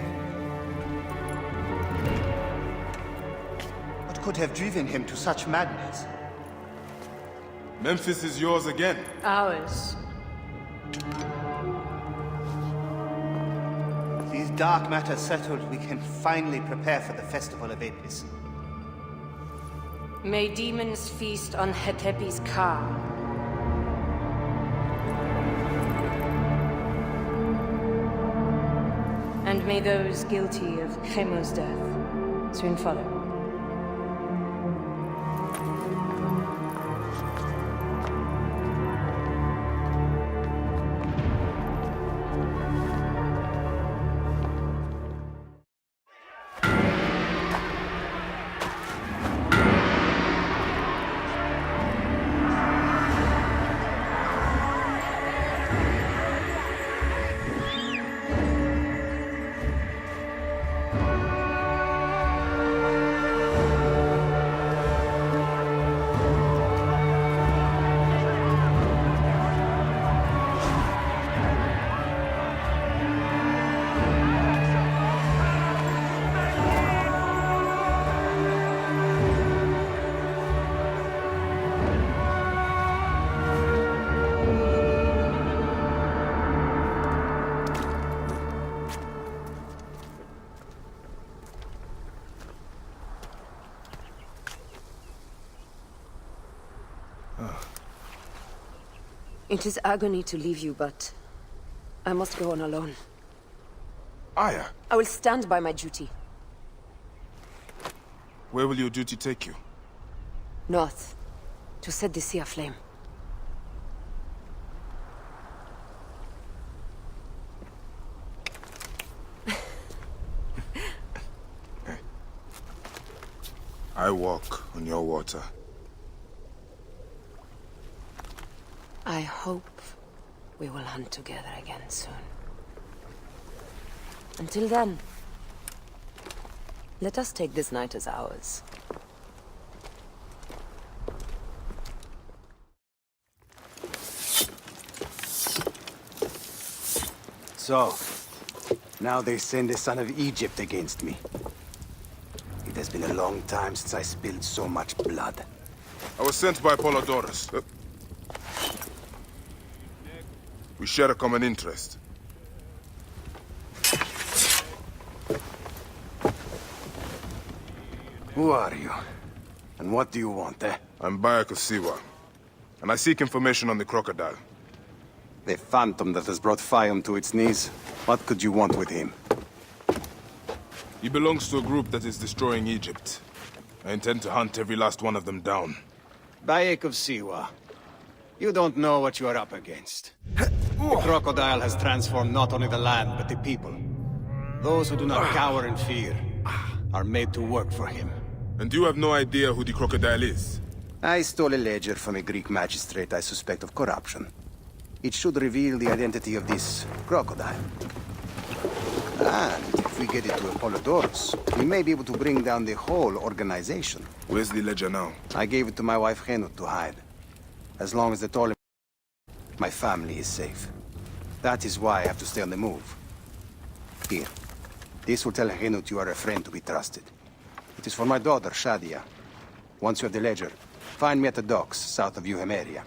What could have driven him to such madness? Memphis is yours again. Ours. These dark matters settled, we can finally prepare for the Festival of Apis. May demons feast on Hetepi's car. And may those guilty of Chemo's death soon follow. It is agony to leave you, but I must go on alone. Aya, I will stand by my duty. where will your duty take you? North, to set the sea aflame. I walk on your water. I hope we will hunt together again soon. Until then, let us take this night as ours. So, now they send the son of Egypt against me. It has been a long time since I spilled so much blood. I was sent by Polydorus. We share a common interest. Who are you? And what do you want, eh? I'm Bayek of Siwa, and I seek information on the Crocodile. The phantom that has brought Fium to its knees. What could you want with him? He belongs to a group that is destroying Egypt. I intend to hunt every last one of them down. Bayek of Siwa. You don't know what you are up against. The Crocodile has transformed not only the land, but the people. Those who do not cower in fear are made to work for him. And you have no idea who the Crocodile is? I stole a ledger from a Greek magistrate I suspect of corruption. It should reveal the identity of this Crocodile. And if we get it to Apollodorus, we may be able to bring down the whole organization. Where's the ledger now? I gave it to my wife Henut to hide. As long as the Ptolemy... my family is safe. That is why I have to stay on the move. Here. This will tell Henut you are a friend to be trusted. It is for my daughter, Shadia. Once you have the ledger, find me at the docks south of Euhemeria.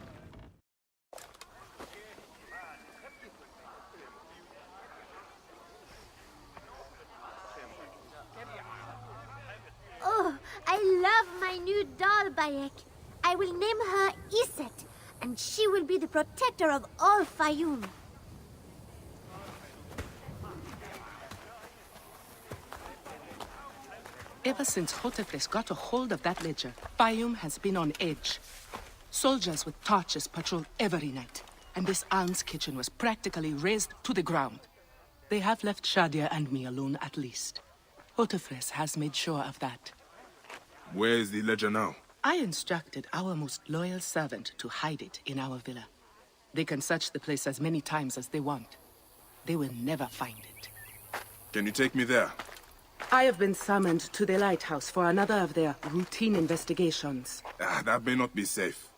Oh, I love my new doll, Bayek. I will name her Iset, and she will be the protector of all Fayum. Ever since Hotefres got a hold of that ledger, Fayum has been on edge. Soldiers with torches patrol every night, and this alms kitchen was practically razed to the ground. They have left Shadia and me alone at least. Hotefres has made sure of that. Where is the ledger now? I instructed our most loyal servant to hide it in our villa. They can search the place as many times as they want. They will never find it. Can you take me there? I have been summoned to the lighthouse for another of their routine investigations. That may not be safe.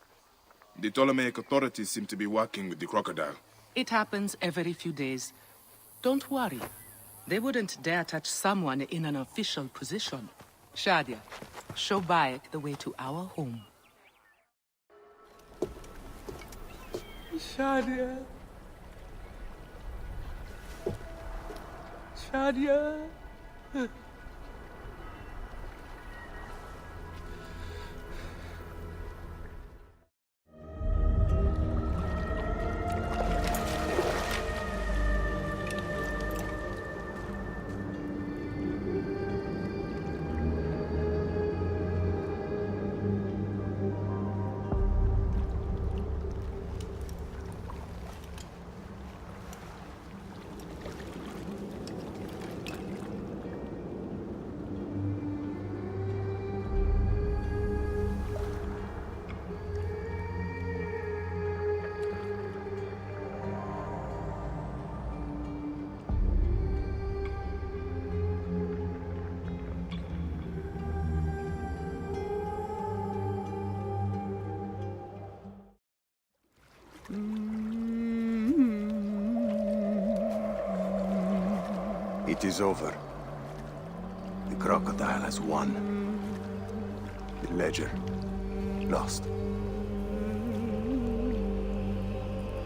The Ptolemaic authorities seem to be working with the Crocodile. It happens every few days. Don't worry. They wouldn't dare touch someone in an official position. Shadia, show Bayek the way to our home. Shadia. Shadia. It is over. The Crocodile has won. The ledger lost.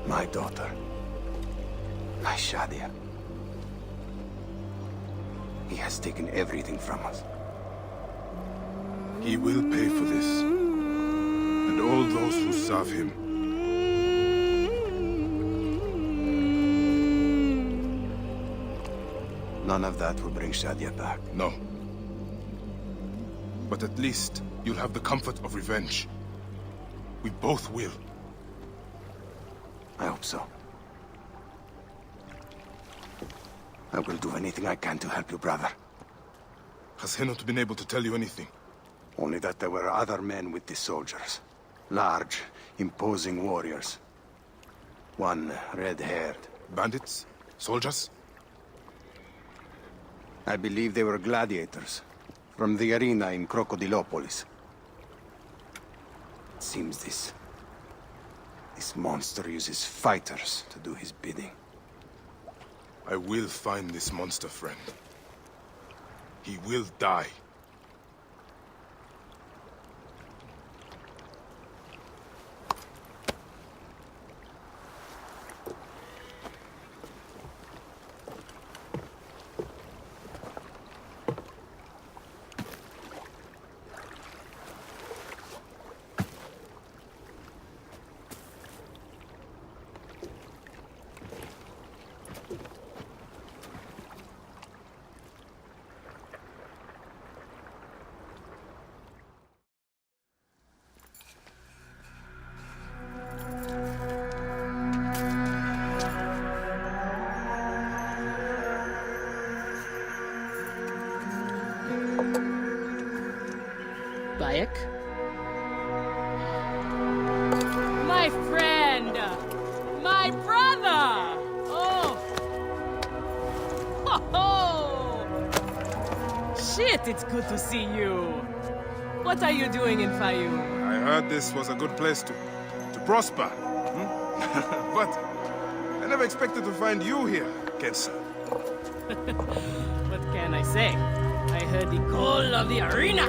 My daughter. My Shadia. He has taken everything from us. He will pay for this. And all those who serve him. None of that will bring Shadia back. No. But at least you'll have the comfort of revenge. We both will. I hope so. I will do anything I can to help you, brother. Has Henut been able to tell you anything? Only that there were other men with the soldiers. Large, imposing warriors. One red-haired. Bandits? Soldiers? I believe they were gladiators. From the arena in Crocodilopolis. It seems this monster uses fighters to do his bidding. I will find this monster, friend. He will die. Bayek? My friend! My brother! Oh! Ho ho! Shit, it's good to see you. What are you doing in Fayoum? I heard this was a good place to prosper. But I never expected to find you here, Kensa. What can I say? I heard the call of the arena.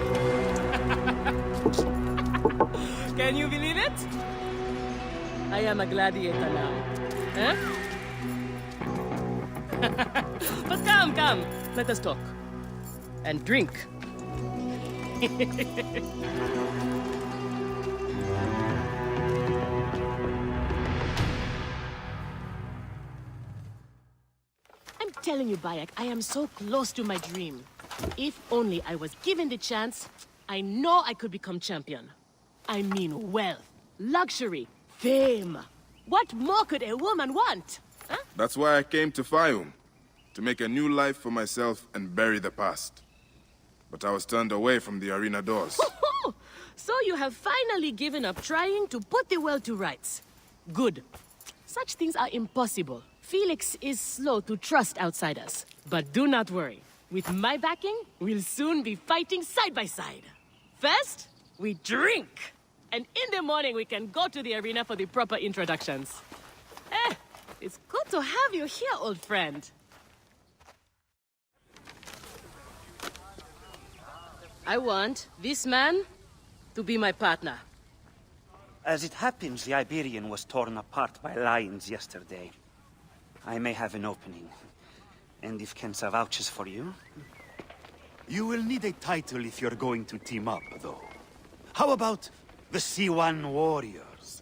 Can you believe it? I am a gladiator now. Huh? But come. Let us talk. And drink. I'm telling you, Bayek, I am so close to my dream. If only I was given the chance, I know I could become champion. I mean wealth, luxury, fame. What more could a woman want? Huh? That's why I came to Fayoum. To make a new life for myself and bury the past. But I was turned away from the arena doors. So you have finally given up trying to put the world to rights. Good. Such things are impossible. Felix is slow to trust outsiders. But do not worry. With my backing, we'll soon be fighting side by side. First, we drink. And in the morning, we can go to the arena for the proper introductions. It's good to have you here, old friend. I want this man to be my partner. As it happens, the Iberian was torn apart by lions yesterday. I may have an opening. And if Kensa vouches for you... You will need a title if you're going to team up, though. How about the Siwan Warriors?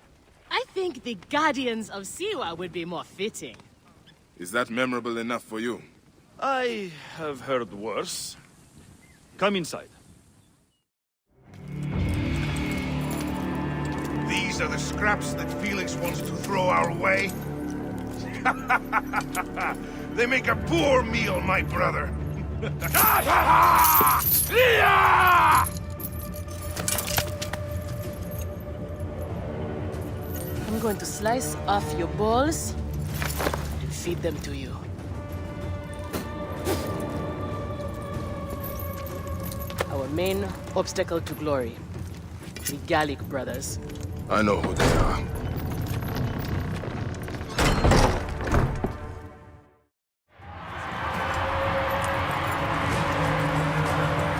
I think the Guardians of Siwa would be more fitting. Is that memorable enough for you? I have heard worse. Come inside. These are the scraps that Felix wants to throw our way? They make a poor meal, my brother. I'm going to slice off your balls and feed them to you. Our main obstacle to glory. The Gallic brothers. I know who they are.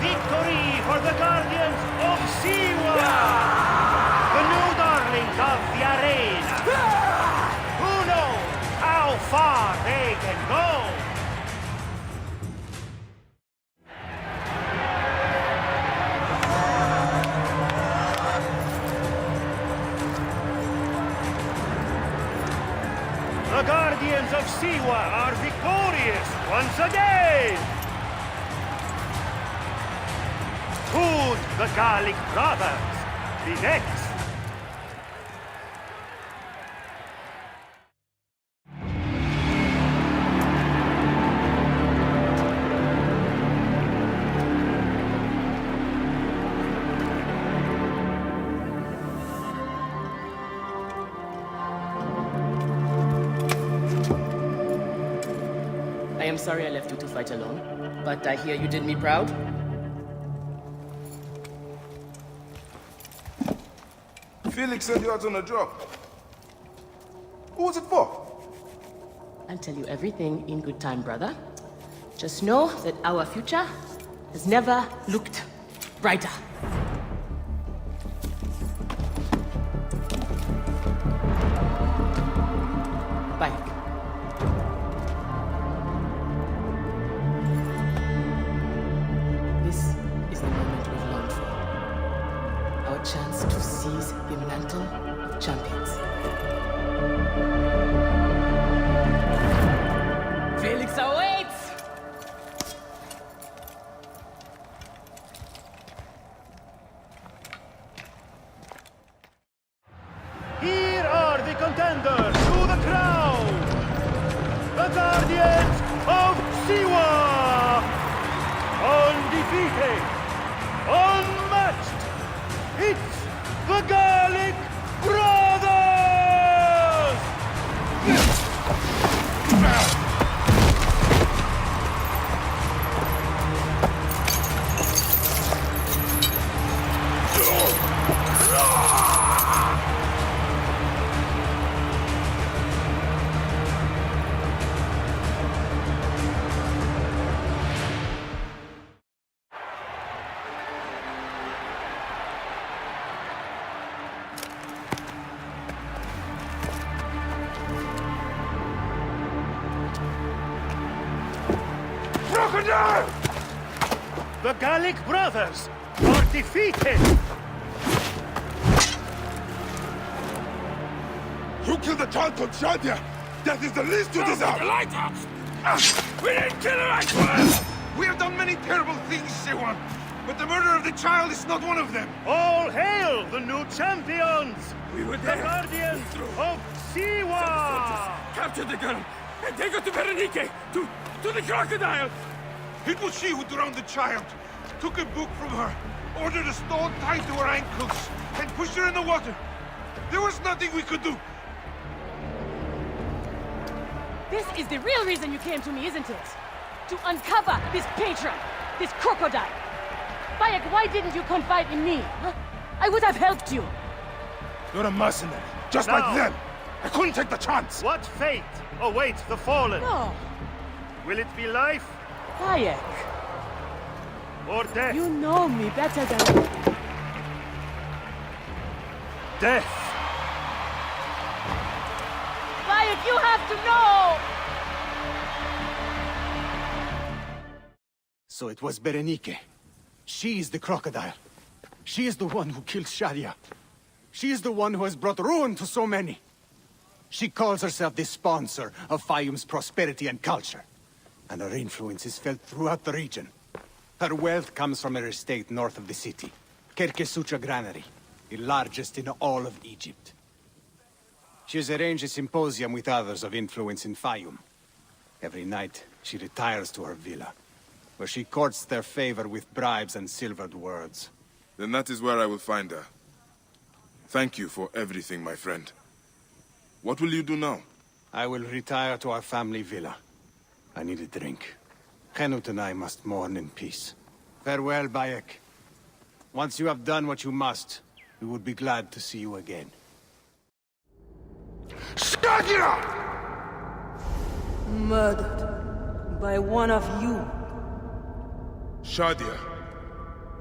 Victory for the Guardians of Siwa! The new darlings of the arena! Who knows how far they can go? The Guardians of Siwa are victorious once again! Could the Gallic brothers be next? I am sorry I left you to fight alone, but I hear you did me proud. Felix sent you out on a job. Who was it for? I'll tell you everything in good time, brother. Just know that our future has never looked brighter. Bye. This is the moment we've longed for. Our chance to seize the mantle of champions. Felix awaits! Here are the contenders to the crown! The Guardians of Siwa! Undefeated! Unmatched! It's the Gallic Brothers! Crocodile! The Gallic Brothers are defeated! You killed a child called Shadia! That is the least you deserve! The lighthouse! We didn't kill her, I swear! We have done many terrible things, Siwa, but the murder of the child is not one of them! All hail the new champions! We were The there! Guardians of Siwa! Capture the girl and take her to Berenice! To the crocodile! It was she who drowned the child, took a book from her, ordered a stone tied to her ankles, and pushed her in the water. There was nothing we could do. This is the real reason you came to me, isn't it? To uncover this patron, this crocodile. Bayek, why didn't you confide in me? Huh? I would have helped you. You're a mercenary, just Now, like them. I couldn't take the chance. What fate awaits the fallen? No. Will it be life Bayek, or death? you know me better than... Death! Bayek, you have to know! So it was Berenice. She is the crocodile. She is the one who killed Shadia. She is the one who has brought ruin to so many. She calls herself the sponsor of Fayum's prosperity and culture. And her influence is felt throughout the region. Her wealth comes from her estate north of the city. Kerkesucha Granary, the largest in all of Egypt. She has arranged a symposium with others of influence in Fayum. Every night, she retires to her villa, where she courts their favor with bribes and silvered words. Then that is where I will find her. Thank you for everything, my friend. What will you do now? I will retire to our family villa. I need a drink. Henut and I must mourn in peace. Farewell, Bayek. Once you have done what you must, we would be glad to see you again. Shadia! Murdered by one of you. Shadia.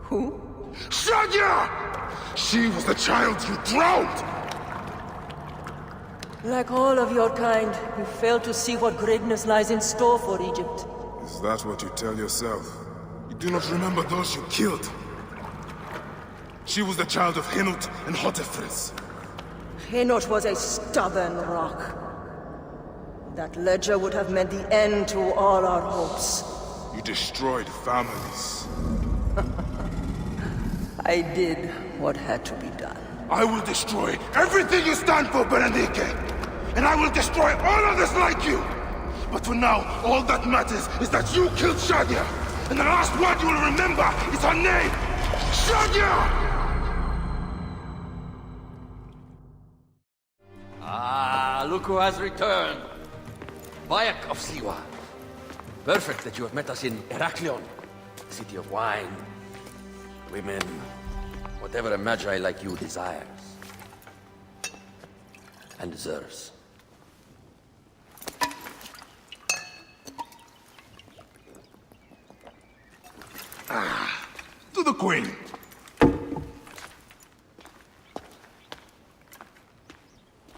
Who? Shadia! She was the child you drowned! Like all of your kind, you fail to see what greatness lies in store for Egypt. Is that what you tell yourself? You do not remember those you killed. She was the child of Henut and Hotefres. Henot was a stubborn rock. That ledger would have meant the end to all our hopes. You destroyed families. I did what had to be done. I will destroy everything you stand for, Berenice! And I will destroy all others like you! But for now, all that matters is that you killed Shadia! And the last word you will remember is her name! Shadia! Ah, look who has returned. Bayek of Siwa. Perfect that you have met us in Heraklion, city of wine, women, whatever a magi like you desires. And deserves. To the Queen!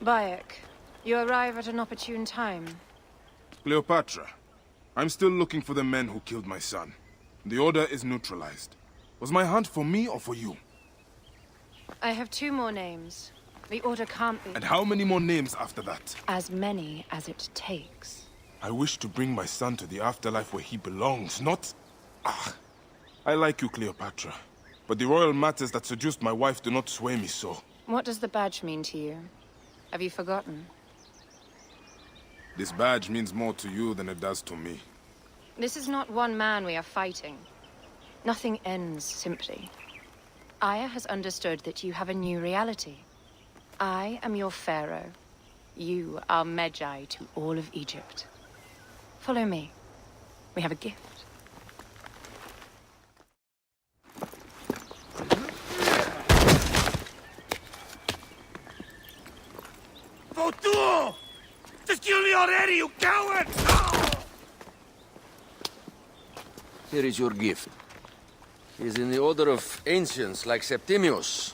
Bayek, you arrive at an opportune time. Cleopatra, I'm still looking for the men who killed my son. The order is neutralized. Was my hunt for me or for you? I have 2 more names. The order can't be... And how many more names after that? As many as it takes. I wish to bring my son to the afterlife where he belongs, not... I like you, Cleopatra. But the royal matters that seduced my wife do not sway me so. What does the badge mean to you? Have you forgotten? This badge means more to you than it does to me. This is not one man we are fighting. Nothing ends simply. Aya has understood that you have a new reality. I am your pharaoh. You are Magi to all of Egypt. Follow me. We have a gift. Votu! Just kill me already, you coward! Here is your gift. He is in the order of ancients like Septimius.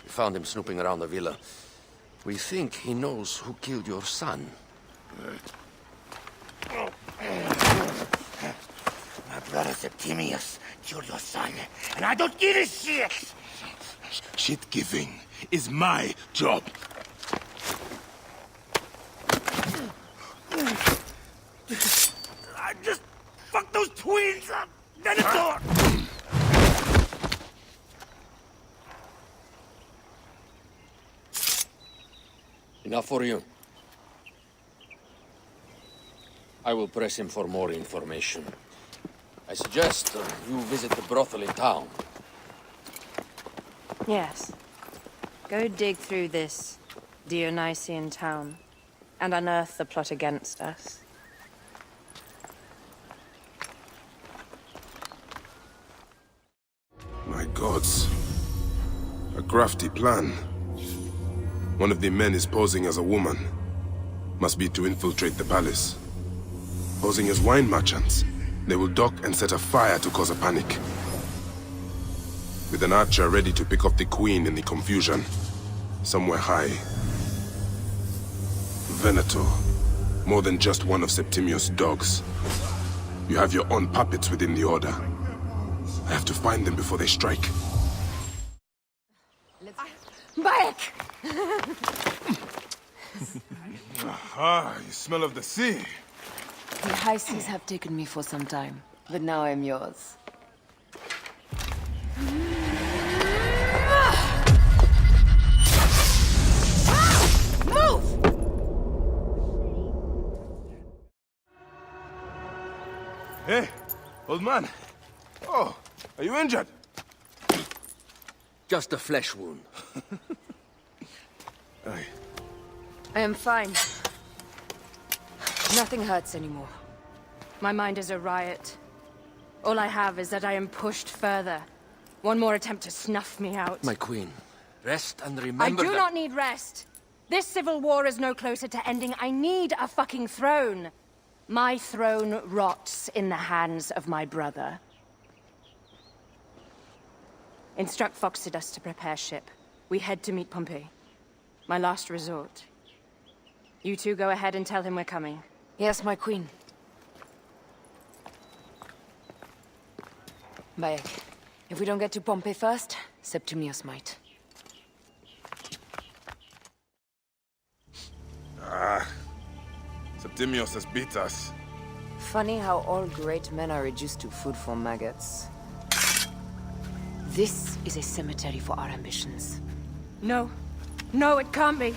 We found him snooping around the villa. We think he knows who killed your son. My brother Septimius killed your son, and I don't give a shit! Shit-giving is my job. I just fucked those twins up! Then it's on! Enough for you. I will press him for more information. I suggest you visit the brothel in town. Yes. Go dig through this Dionysian town and unearth the plot against us. My gods. A crafty plan. One of the men is posing as a woman. Must be to infiltrate the palace. Posing as wine merchants, they will dock and set a fire to cause a panic. With an archer ready to pick off the queen in the confusion. Somewhere high. Venator. More than just one of Septimius' dogs. You have your own puppets within the order. I have to find them before they strike. Bayek! You smell of the sea. The high seas have taken me for some time, but now I'm yours. Move! Hey, old man. Oh, are you injured? Just a flesh wound. Aye. I am fine. Nothing hurts anymore. My mind is a riot. All I have is that I am pushed further. One more attempt to snuff me out. My queen, rest and remember I do that... not need rest. This civil war is no closer to ending. I need a fucking throne. My throne rots in the hands of my brother. Instruct Phoxidas to prepare ship. We head to meet Pompey. My last resort. You two go ahead and tell him we're coming. Yes, my queen. Bayek, if we don't get to Pompey first, Septimius might. Septimius has beat us. Funny how all great men are reduced to food for maggots. This is a cemetery for our ambitions. No. No, it can't be.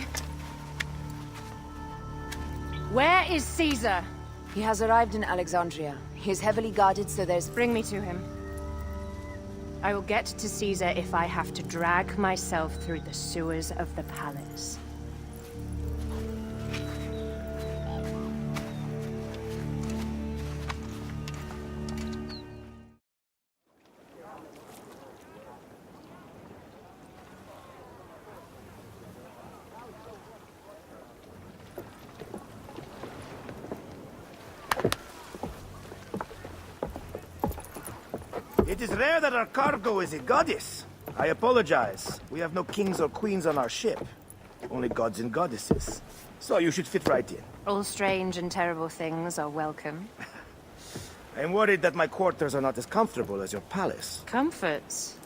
Where is Caesar? He has arrived in Alexandria. He is heavily guarded, so there's... Bring me to him. I will get to Caesar if I have to drag myself through the sewers of the palace. It is rare that our cargo is a goddess. I apologize. We have no kings or queens on our ship. Only gods and goddesses. So you should fit right in. All strange and terrible things are welcome. I'm worried that my quarters are not as comfortable as your palace. Comforts?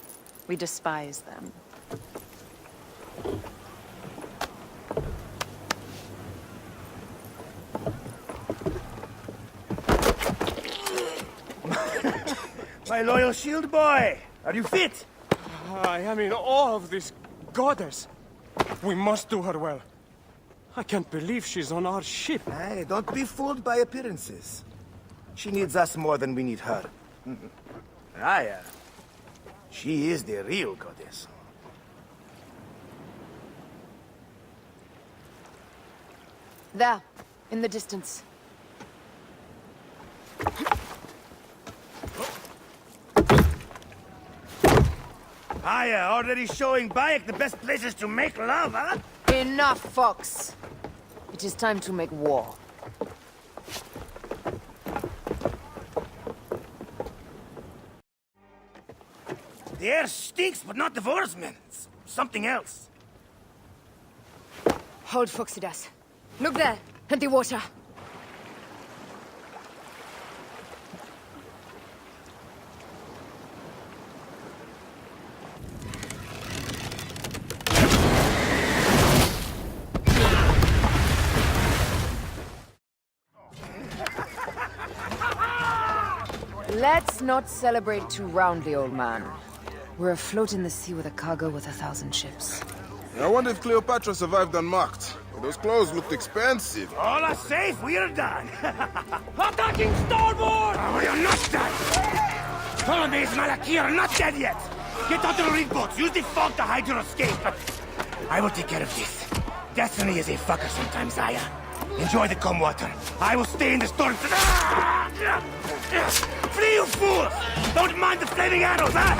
We despise them. My loyal shield boy! Are you fit? I am in awe of this goddess. We must do her well. I can't believe she's on our ship. Hey, don't be fooled by appearances. She needs us more than we need her. Aya, she is the real goddess. There, in the distance. Aya, already showing Bayek the best places to make love, huh? Enough, Fox. It is time to make war. The air stinks, but not the horsemen. It's something else. Hold, Foxidas. Look there, at the water. Let's not celebrate too roundly, old man. We're afloat in the sea with a cargo with 1,000 ships. I wonder if Cleopatra survived unmarked. Those clothes looked expensive. All are safe, we're done. Attacking starboard! Oh, you're not done! Ptolemy's Malaki are not dead yet! Get onto the rig boats, use the fog to hide your escape. I will take care of this. Destiny is a fucker sometimes, Aya. Enjoy the calm water. I will stay in the storm. Flee, you fools! Don't mind the flaming arrows, huh?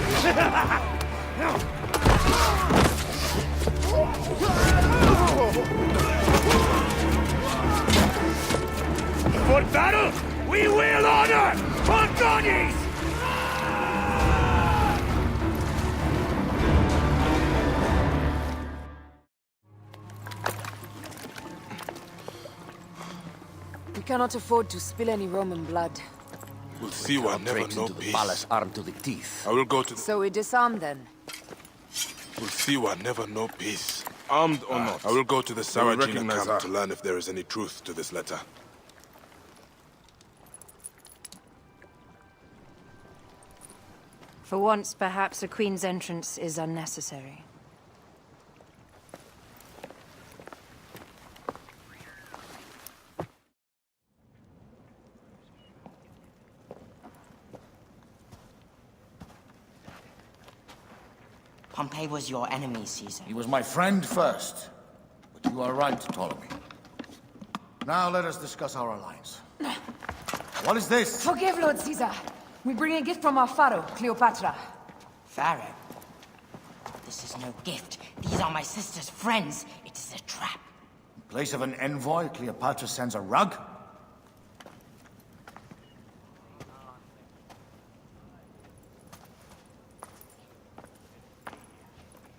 For battle, we will honor Antonies! We cannot afford to spill any Roman blood. Will Siwa never know peace? Palace armed to the teeth. I will go to the... So we disarm then? Will Siwa never know peace? Armed or not? I will go to the Sarajina camp to learn if there is any truth to this letter. For once, perhaps a queen's entrance is unnecessary. Pompey was your enemy, Caesar. He was my friend first. But you are right, Ptolemy. Now let us discuss our alliance. What is this? Forgive, Lord Caesar. We bring a gift from our pharaoh, Cleopatra. Pharaoh? This is no gift. These are my sister's friends. It is a trap. In place of an envoy, Cleopatra sends a rug?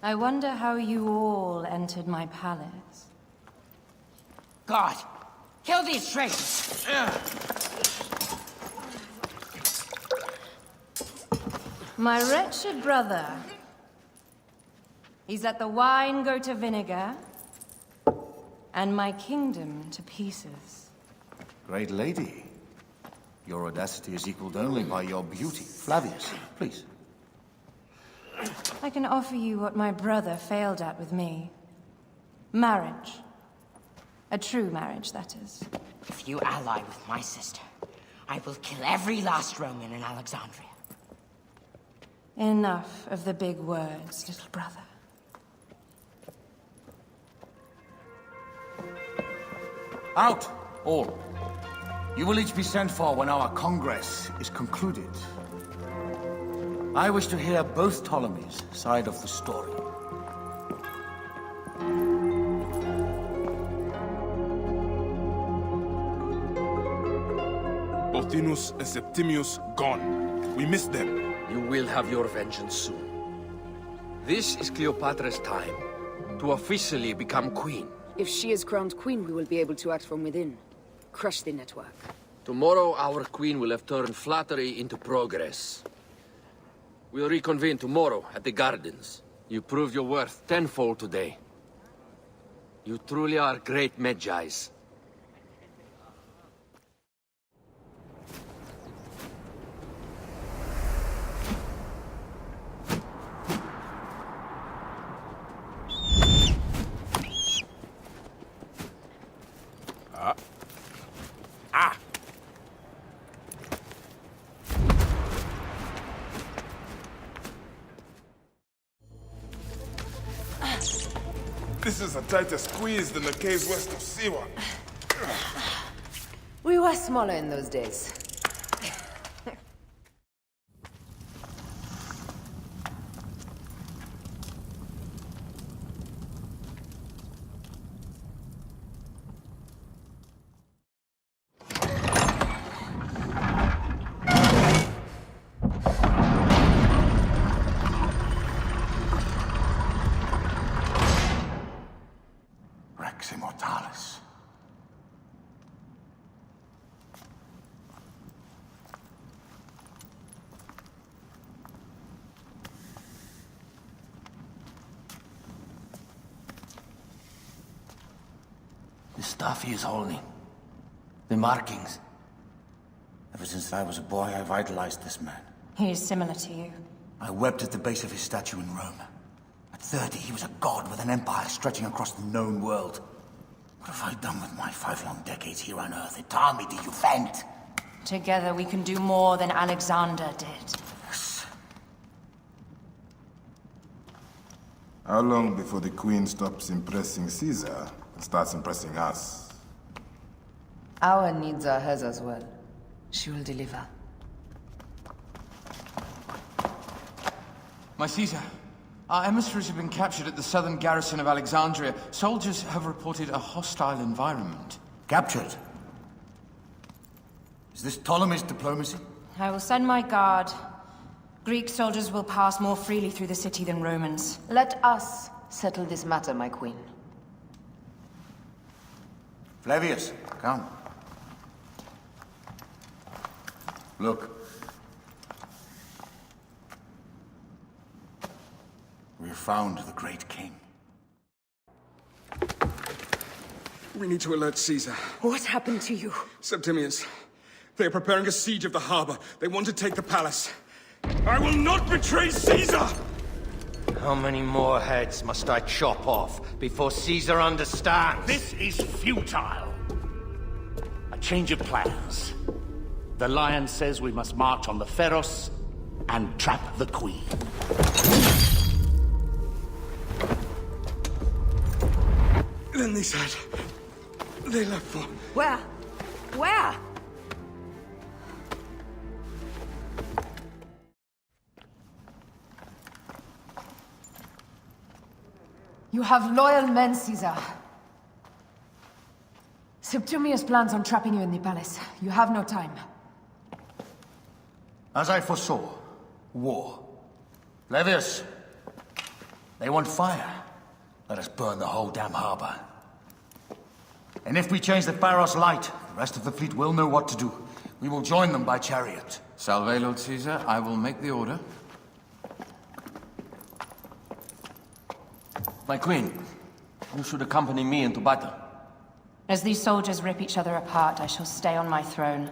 I wonder how you all entered my palace. God, kill these traitors! My wretched brother. He's let the wine go to vinegar, and my kingdom to pieces. Great lady. Your audacity is equaled only by your beauty. Flavius, please. I can offer you what my brother failed at with me. Marriage. A true marriage, that is. If you ally with my sister, I will kill every last Roman in Alexandria. Enough of the big words, little brother. Out, all. You will each be sent for when our congress is concluded. I wish to hear both Ptolemies' side of the story. Pothinus and Septimius gone. We missed them. You will have your vengeance soon. This is Cleopatra's time to officially become queen. If she is crowned queen, we will be able to act from within. Crush the network. Tomorrow, our queen will have turned flattery into progress. We'll reconvene tomorrow at the gardens. You proved your worth tenfold today. You truly are great Magi's. This is a tighter squeeze than the caves west of Siwa. We were smaller in those days. Immortalis. The stuff he is holding. The markings. Ever since I was a boy, I've idolized this man. He is similar to you. I wept at the base of his statue in Rome. At 30, he was a god with an empire stretching across the known world. What have I done with my 5 long decades here on Earth? It taught me to you vent. Together we can do more than Alexander did. Yes. How long before the Queen stops impressing Caesar and starts impressing us? Our needs are hers as well. She will deliver. My Caesar, our emissaries have been captured at the southern garrison of Alexandria. Soldiers have reported a hostile environment. Captured? Is this Ptolemy's diplomacy? I will send my guard. Greek soldiers will pass more freely through the city than Romans. Let us settle this matter, my queen. Flavius, come. Look. We have found the great king. We need to alert Caesar. What happened to you? Septimius. They are preparing a siege of the harbor. They want to take the palace. I will not betray Caesar! How many more heads must I chop off before Caesar understands? This is futile. A change of plans. The lion says we must march on the Pharos and trap the queen. Then they said... they left for... Where? Where? You have loyal men, Caesar. Septimius plans on trapping you in the palace. You have no time. As I foresaw, war. Flavius, they want fire. Let us burn the whole damn harbor. And if we change the Pharos light, the rest of the fleet will know what to do. We will join them by chariot. Salve, Lord Caesar. I will make the order. My queen, you should accompany me into battle. As these soldiers rip each other apart, I shall stay on my throne.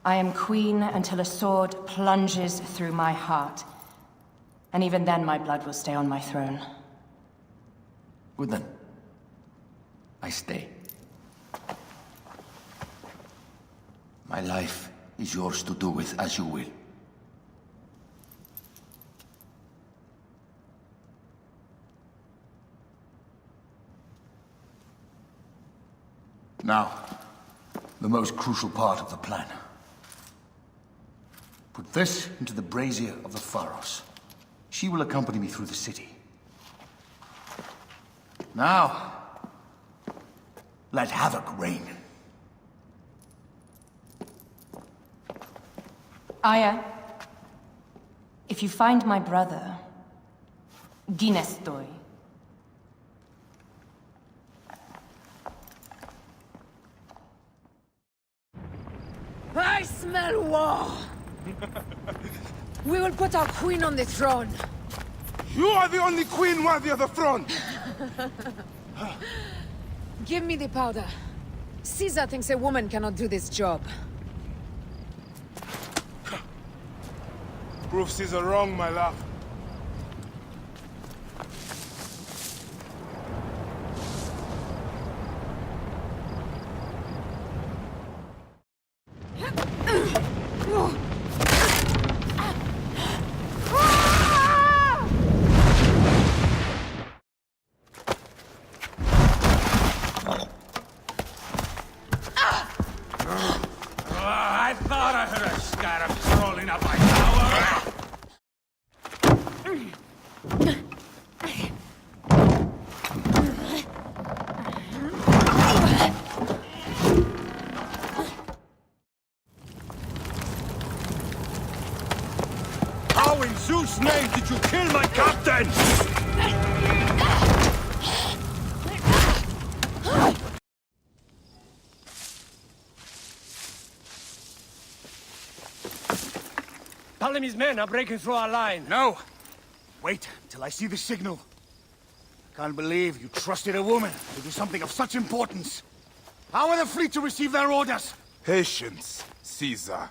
I am queen until a sword plunges through my heart. And even then, my blood will stay on my throne. Good then. I stay. My life is yours to do with as you will. Now, the most crucial part of the plan. Put this into the brazier of the Pharos. She will accompany me through the city. Now, let havoc reign. Aya, if you find my brother, Ginestoy. I smell war! We will put our queen on the throne. You are the only queen worthy of the throne! Give me the powder. Caesar thinks a woman cannot do this job. Prove Caesar wrong, my love. I thought I heard a Scarab crawling up my tower! How in Zeus' name did you kill my captain? Ptolemy's men are breaking through our line. No! Wait till I see the signal. Can't believe you trusted a woman to do something of such importance. How are the fleet to receive their orders? Patience, Caesar.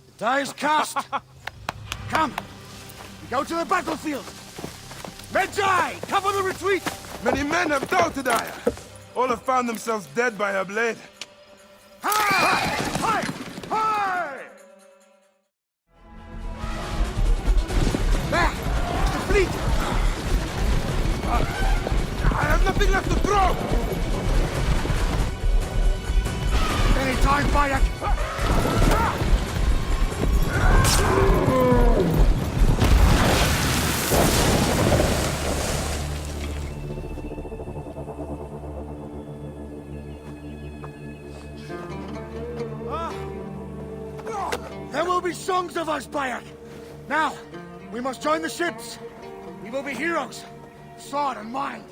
The die is cast. Come, we go to the battlefield. Medjay, cover the retreat! Many men have doubted Aya. All have found themselves dead by her blade. Hi! Hi! Hi! There! The fleet! I have nothing left to throw! Any time, Bayek! There will be songs of us, Bayek! Now, we must join the ships! We will be heroes! Sword and mind!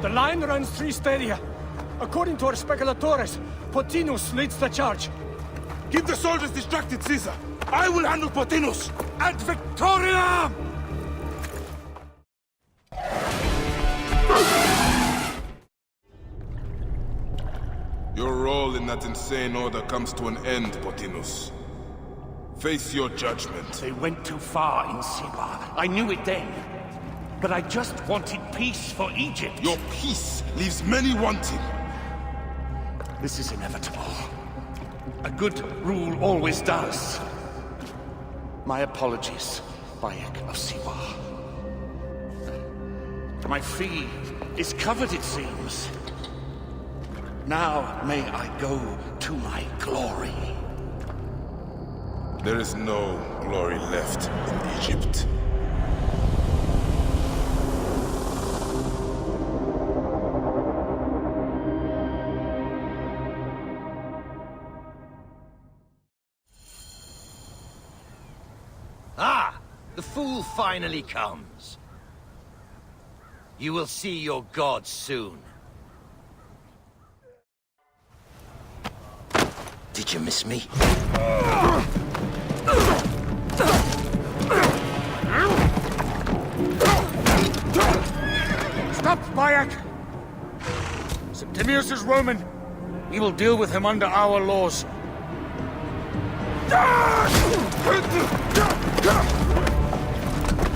The line runs 3 stadia. According to our speculatores, Pothinus leads the charge. Keep the soldiers distracted, Caesar. I will handle Pothinus. Ad Victoriam! Your role in that insane order comes to an end, Pothinus. Face your judgment. They went too far in Siwa. I knew it then. But I just wanted peace for Egypt. Your peace leaves many wanting. This is inevitable. A good rule always does. My apologies, Bayek of Siwa. My fee is covered, it seems. Now may I go to my glory. There is no glory left in Egypt. Ah! The fool finally comes. You will see your gods soon. Did you miss me? Stop, Bayek! Septimius is Roman. We will deal with him under our laws.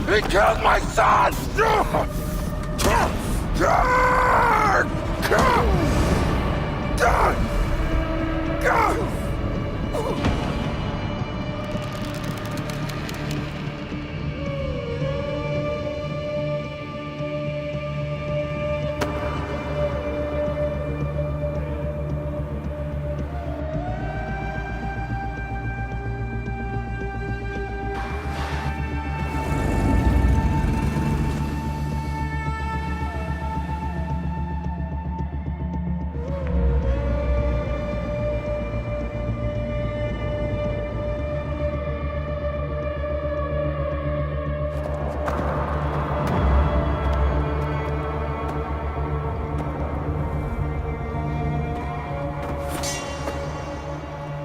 He killed my son!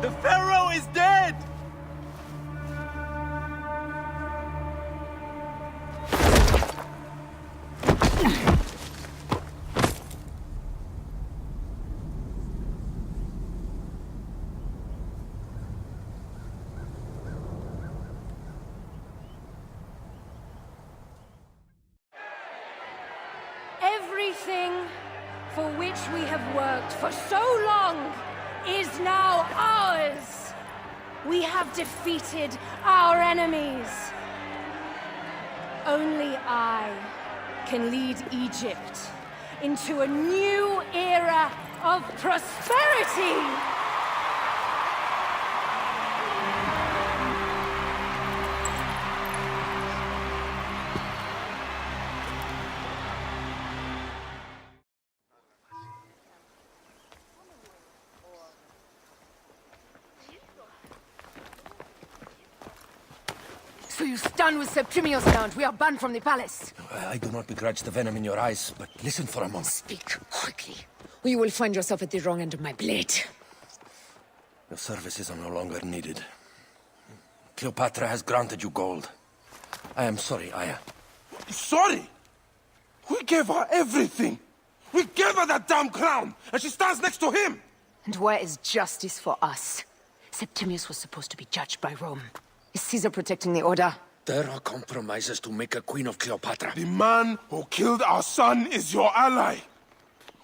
The Pharaoh is dead! Everything for which we have worked for so long is now ours. We have defeated our enemies. Only I can lead Egypt into a new era of prosperity. So you stand with Septimius around. We are banned from the palace. I do not begrudge the venom in your eyes, but listen for a moment. Speak quickly, or you will find yourself at the wrong end of my blade. Your services are no longer needed. Cleopatra has granted you gold. I am sorry, Aya. Sorry? We gave her everything. We gave her that damn crown, and she stands next to him. And where is justice for us? Septimius was supposed to be judged by Rome. Is Caesar protecting the order? There are compromises to make a queen of Cleopatra. The man who killed our son is your ally.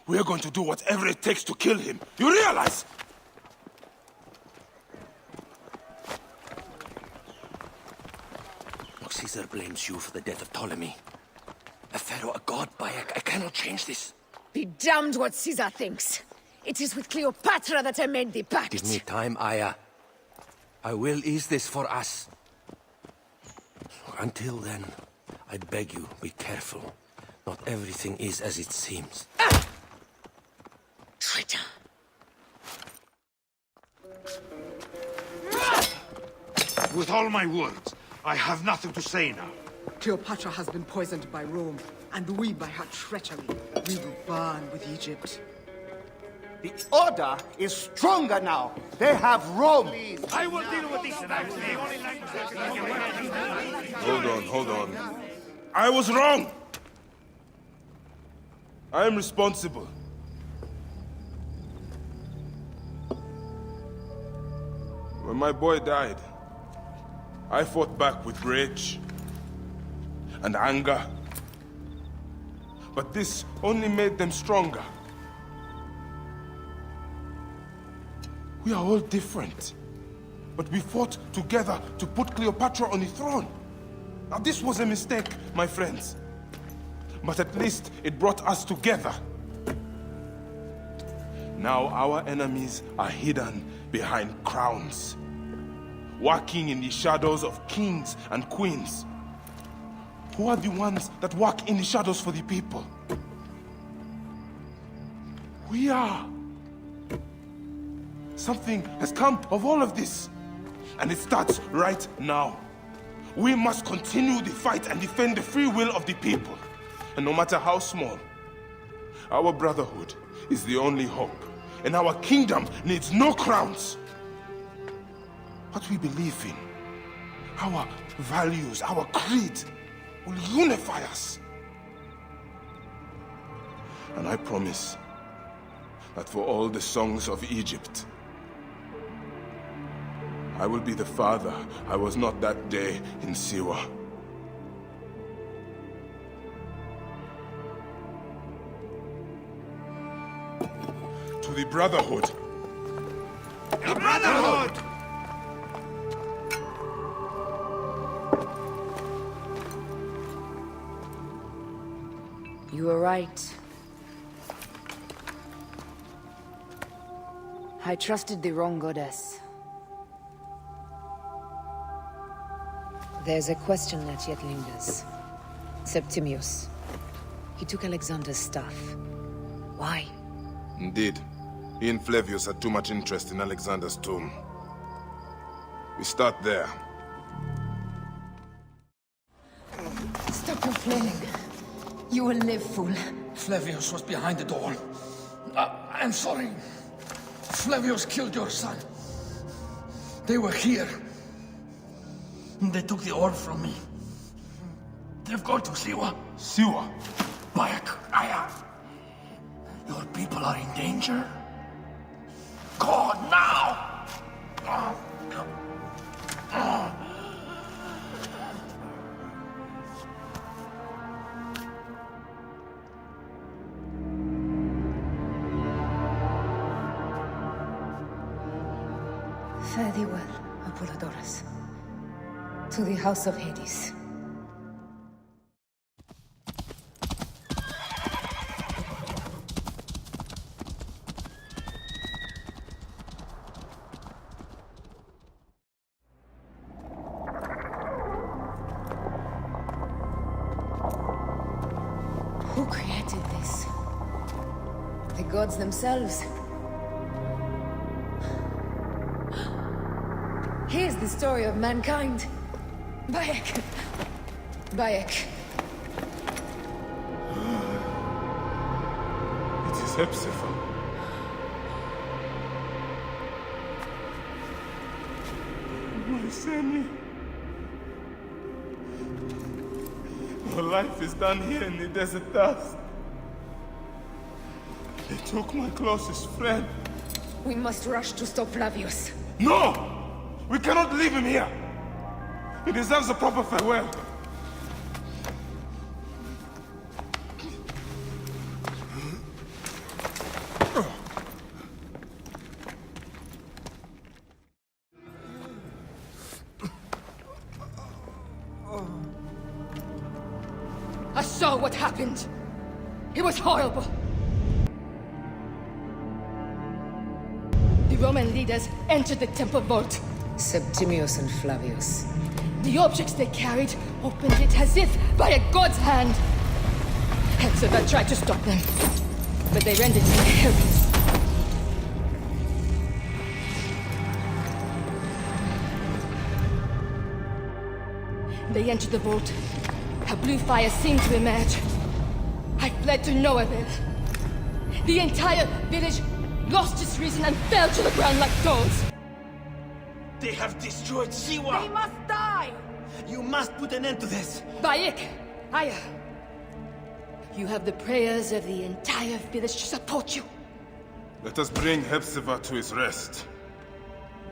We're going to do whatever it takes to kill him. You realize? Look, Caesar blames you for the death of Ptolemy. A pharaoh, a god, Bayek. I cannot change this. Be damned what Caesar thinks. It is with Cleopatra that I made the pact. Give me time, Aya. I will ease this for us. Until then, I beg you, be careful. Not everything is as it seems. Traitor. With all my words, I have nothing to say now. Cleopatra has been poisoned by Rome, and we by her treachery. We will burn with Egypt. The Order is stronger now. They have Rome. I will deal with this. Hold on. I was wrong. I am responsible. When my boy died, I fought back with rage and anger. But this only made them stronger. We are all different. But we fought together to put Cleopatra on the throne. Now this was a mistake, my friends. but at least it brought us together. Now our enemies are hidden behind crowns, walking in the shadows of kings and queens. Who are the ones that walk in the shadows for the people? We are. Something has come of all of this, and it starts right now. We must continue the fight and defend the free will of the people. And no matter how small, our brotherhood is the only hope, and our kingdom needs no crowns. What we believe in, our values, our creed, will unify us. And I promise that for all the songs of Egypt, I will be the father I was not that day in Siwa. To the Brotherhood. The Brotherhood! You were right. I trusted the wrong goddess. There's a question that yet lingers. Septimius. He took Alexander's staff. Why? Indeed. He and Flavius had too much interest in Alexander's tomb. We start there. Stop complaining. You will live, fool. Flavius was behind the door. I'm sorry. Flavius killed your son. They were here. They took the orb from me. They've gone to Siwa. Siwa? Bayek, Aya. Your people are in danger? God, now! Fare thee well, Apollodorus. To the House of Hades. Who created this? The gods themselves. Here's the story of mankind. Bayek. Bayek. It is Hepzibah. My Sammy. Your life is done here in the desert dust. They took my closest friend. We must rush to stop Flavius. No! We cannot leave him here! He deserves a proper farewell. I saw what happened. It was horrible. The Roman leaders entered the temple vault. Septimius and Flavius. The objects they carried opened it as if by a god's hand. Hepzibah tried to stop them, but they rendered me helpless. They entered the vault. A blue fire seemed to emerge. I fled to no avail. The entire village lost its reason and fell to the ground like dogs. They have destroyed Siwa! They must die! You must put an end to this! Bayek! Aya! You have the prayers of the entire village to support you. Let us bring Hepzibah to his rest.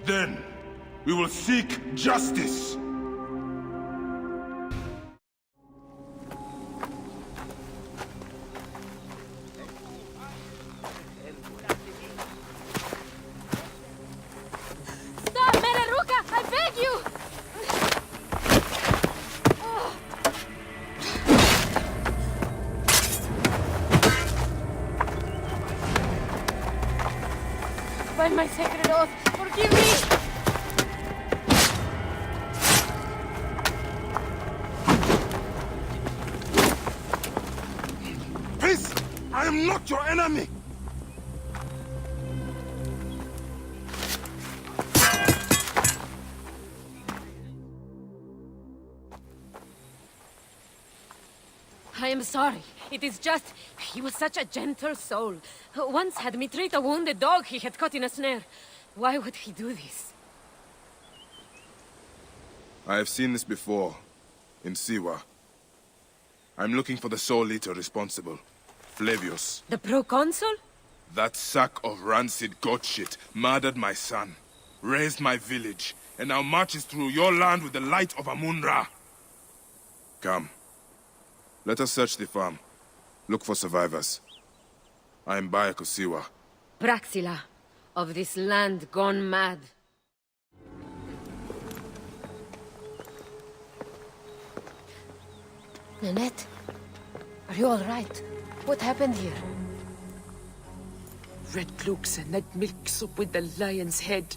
Then, we will seek justice! broken my sacred oath. Forgive me! Peace! I am not your enemy! I am sorry. It is just... he was such a gentle soul. Once had me treat a wounded dog he had caught in a snare. Why would he do this? I have seen this before. In Siwa. I'm looking for the soul eater responsible. Flavius. The proconsul? That sack of rancid goat shit murdered my son, raised my village, and now marches through your land with the light of Amun-Ra. Come. Let us search the farm. Look for survivors. I am Bayek of Siwa. Praxila, of this land gone mad. Nanette, are you all right? What happened here? Red cloaks and that milk soup with the lion's head.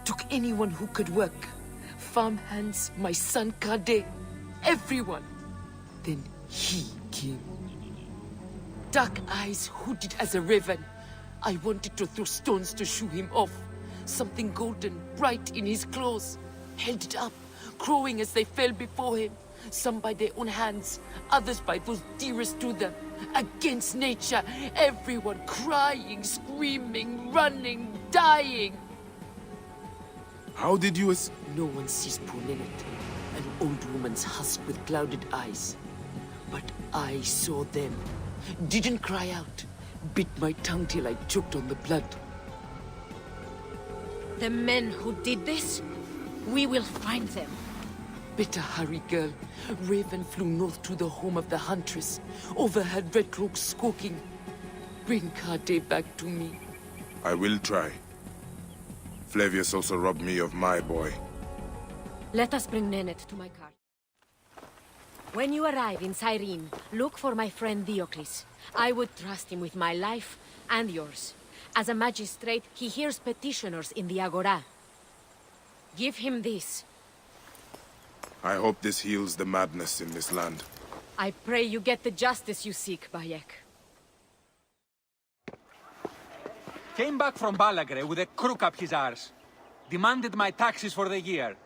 Took anyone who could work. Farmhands, my son Kade, everyone. Then he came. Dark eyes hooded as a raven. I wanted to throw stones to shoo him off. Something golden, bright in his claws. Held it up, crowing as they fell before him. Some by their own hands, others by those dearest to them. Against nature, everyone crying, screaming, running, dying. How did you No one sees poor Ninette, an old woman's husk with clouded eyes. But I saw them. Didn't cry out. Bit my tongue till I choked on the blood. The men who did this, we will find them. Better hurry, girl. Raven flew north to the home of the huntress. Overheard red cloaks squawking. Bring Kade back to me. I will try. Flavius also robbed me of my boy. Let us bring Nanette to my car. When you arrive in Cyrene, look for my friend Diocles. I would trust him with my life and yours. As a magistrate, he hears petitioners in the Agora. Give him this. I hope this heals the madness in this land. I pray you get the justice you seek, Bayek. Came back from Balagre with a crook up his arse. Demanded my taxes for the year.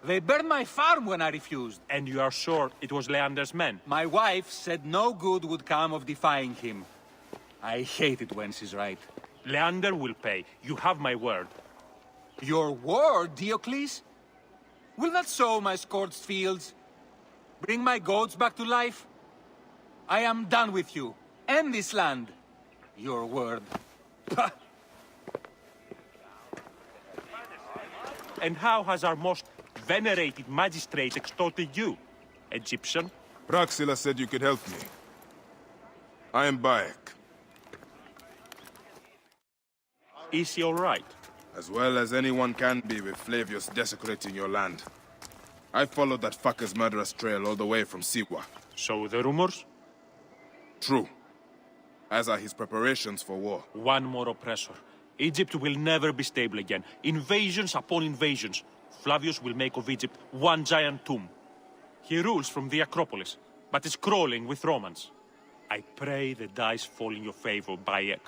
They burned my farm when I refused. And you are sure it was Leander's men? My wife said no good would come of defying him. I hate it when she's right. Leander will pay. You have my word. Your word, Diocles? Will that sow my scorched fields? Bring my goats back to life? I am done with you, and this land. Your word. And how has our most venerated magistrate extorted you, Egyptian? Praxila said you could help me. I am Bayek. Is he all right? As well as anyone can be with Flavius desecrating your land. I followed that fucker's murderous trail all the way from Siwa. So the rumors? True. As are his preparations for war. One more oppressor. Egypt will never be stable again. Invasions upon invasions. Flavius will make of Egypt one giant tomb. He rules from the Acropolis, but is crawling with Romans. I pray the dice fall in your favor, Bayek.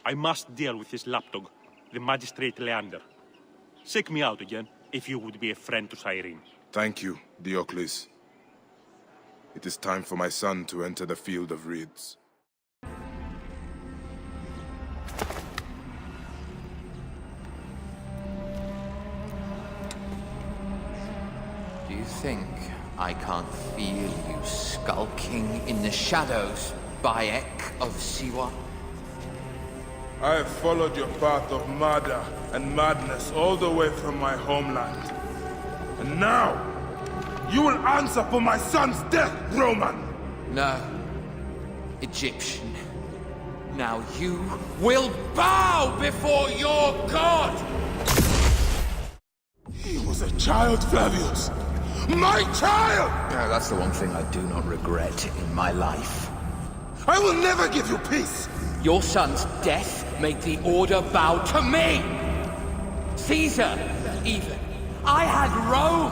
I must deal with his lapdog, the magistrate Leander. Seek me out again, if you would be a friend to Cyrene. Thank you, Diocles. It is time for my son to enter the field of reeds. Do you think I can't feel you skulking in the shadows, Bayek of Siwa? I have followed your path of murder and madness all the way from my homeland. And now, you will answer for my son's death, Roman! No, Egyptian. Now you will bow before your god! He was a child, Flavius! My child! No, that's the one thing I do not regret in my life. I will never give you peace! Your son's death make the Order bow to me! Caesar, even. I had Rome!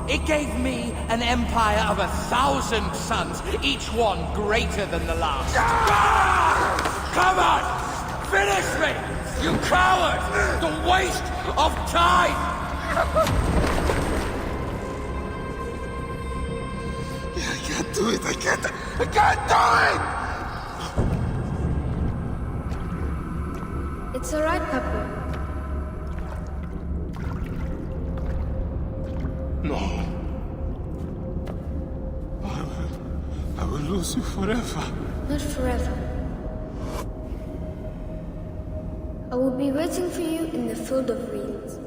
It gave me an empire of 1,000 sons, each one greater than the last. Ah! Come on! Finish me! You coward! The waste of time! I can't do it! I can't do it! It's alright, Papa. No. I will lose you forever. Not forever. I will be waiting for you in the field of reeds.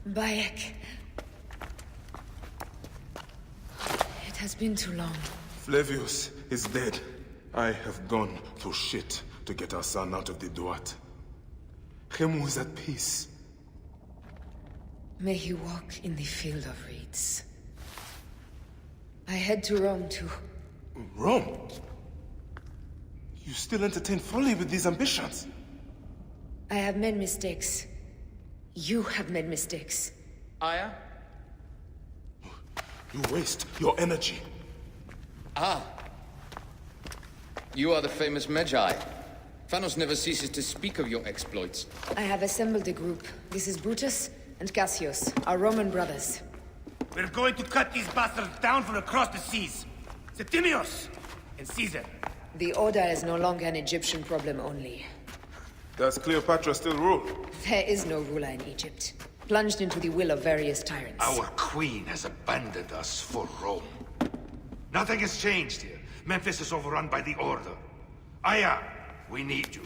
Bayek. It has been too long. Flavius is dead. I have gone through shit to get our son out of the Duat. Hemu is at peace. May he walk in the field of reeds. I head to Rome too. Rome? You still entertain folly with these ambitions? I have made mistakes. You have made mistakes. Aya? You waste your energy. Ah. You are the famous Magi. Thanos never ceases to speak of your exploits. I have assembled a group. This is Brutus and Cassius, our Roman brothers. We're going to cut these bastards down from across the seas. Septimius and Caesar. The Order is no longer an Egyptian problem only. Does Cleopatra still rule? There is no ruler in Egypt. Plunged into the will of various tyrants. Our queen has abandoned us for Rome. Nothing has changed here. Memphis is overrun by the Order. Aya, we need you.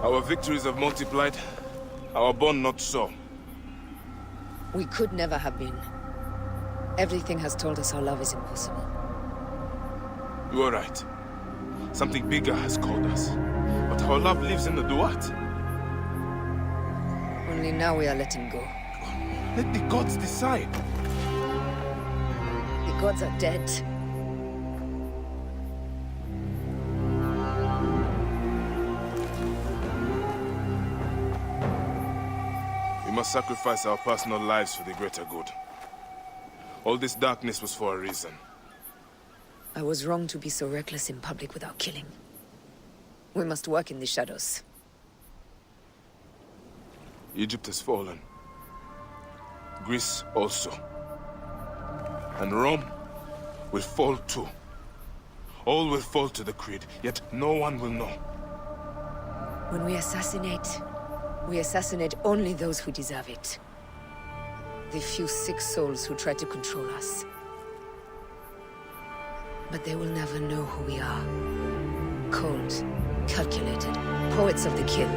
Our victories have multiplied, our bond not so. We could never have been. Everything has told us our love is impossible. You are right. Something bigger has called us. But our love lives in the Duat. Only now we are letting go. Let the gods decide. The gods are dead. We must sacrifice our personal lives for the greater good. All this darkness was for a reason. I was wrong to be so reckless in public without killing. We must work in the shadows. Egypt has fallen. Greece also. And Rome will fall too. All will fall to the creed, yet no one will know. When we assassinate only those who deserve it. The few sick souls who try to control us. But they will never know who we are. Cold, calculated, poets of the kill.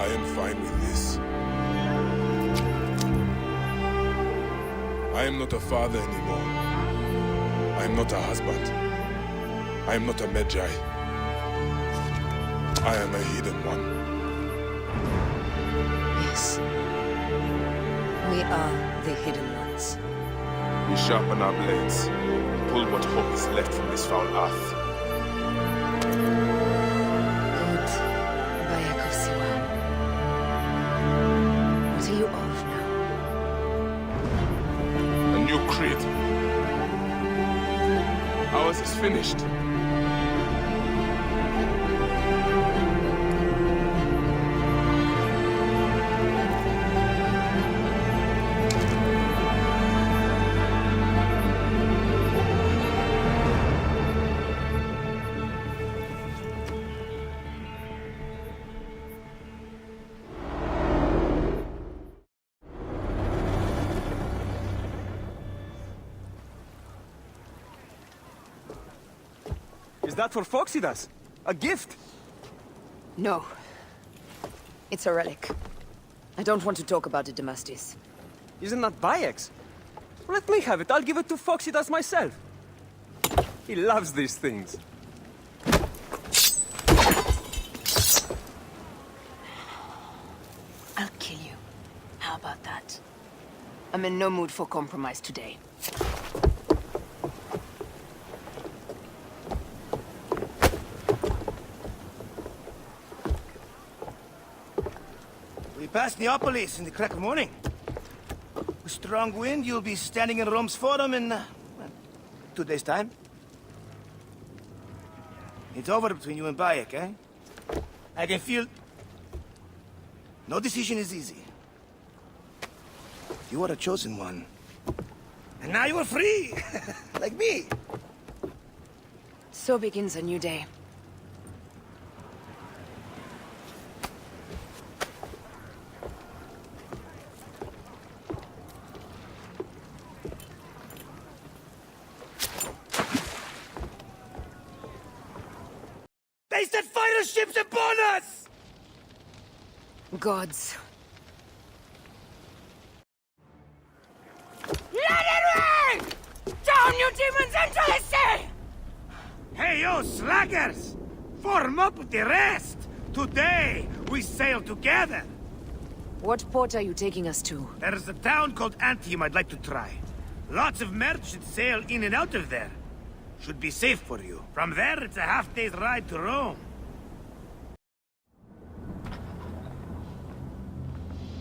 I am fine with this. I am not a father anymore. I am not a husband. I am not a Magi. I am a hidden one. Yes. We are the hidden ones. We sharpen our blades, pull what hope is left from this foul earth. Good, Bayek of Siwa. What are you of now? A new creed. Ours is finished. Is that for Phoxidas? A gift? No. It's a relic. I don't want to talk about it, Damastis. Isn't that Bayek's? Let me have it. I'll give it to Phoxidas myself. He loves these things. I'll kill you. How about that? I'm in no mood for compromise today. We passed Neapolis in the crack of morning. With strong wind, you'll be standing in Rome's forum in, 2 days' time. It's over between you and Bayek, eh? I can feel... No decision is easy. You are a chosen one. And now you are free! Like me! So begins a new day. They set fighter ships upon us! Gods. Let it rain! Down, you demons, into the sea! Hey, you slackers! Form up with the rest! Today, we sail together! What port are you taking us to? There's a town called Antium I'd like to try. Lots of merchants sail in and out of there. Should be safe for you. From there, it's a half-day's ride to Rome.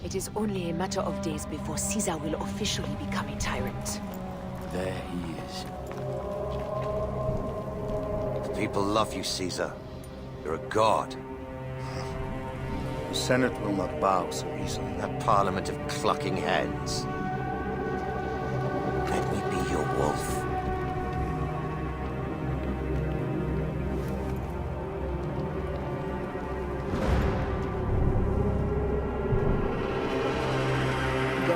It is only a matter of days before Caesar will officially become a tyrant. There he is. The people love you, Caesar. You're a god. The Senate will not bow so easily. That parliament of clucking hens. Let me be your wolf. Go.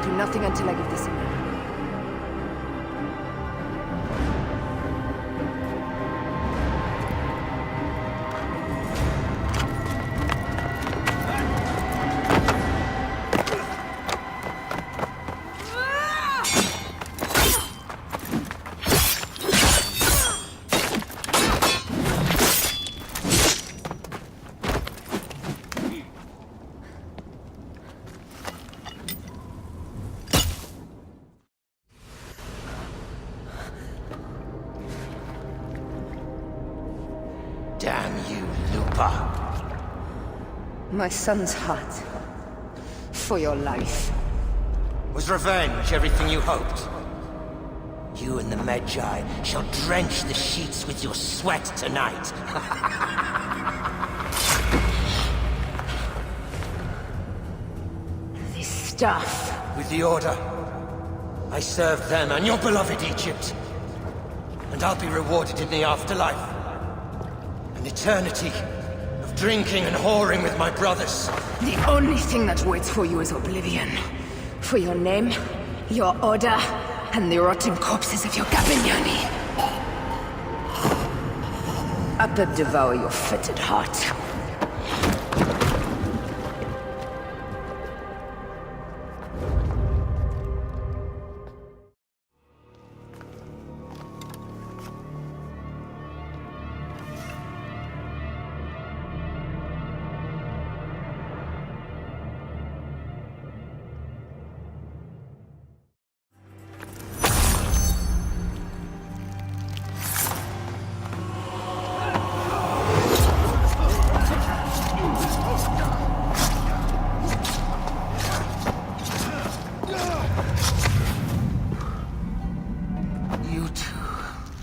Do nothing until I give the signal. Damn you, Lupa. My son's heart. For your life. Was revenge everything you hoped? You and the Magi shall drench the sheets with your sweat tonight. This stuff. With the Order, I served them and your beloved Egypt. And I'll be rewarded in the afterlife. An eternity of drinking and whoring with my brothers. The only thing that waits for you is oblivion. For your name, your order, and the rotting corpses of your Gabignani. Up and devour your fetid heart. You too,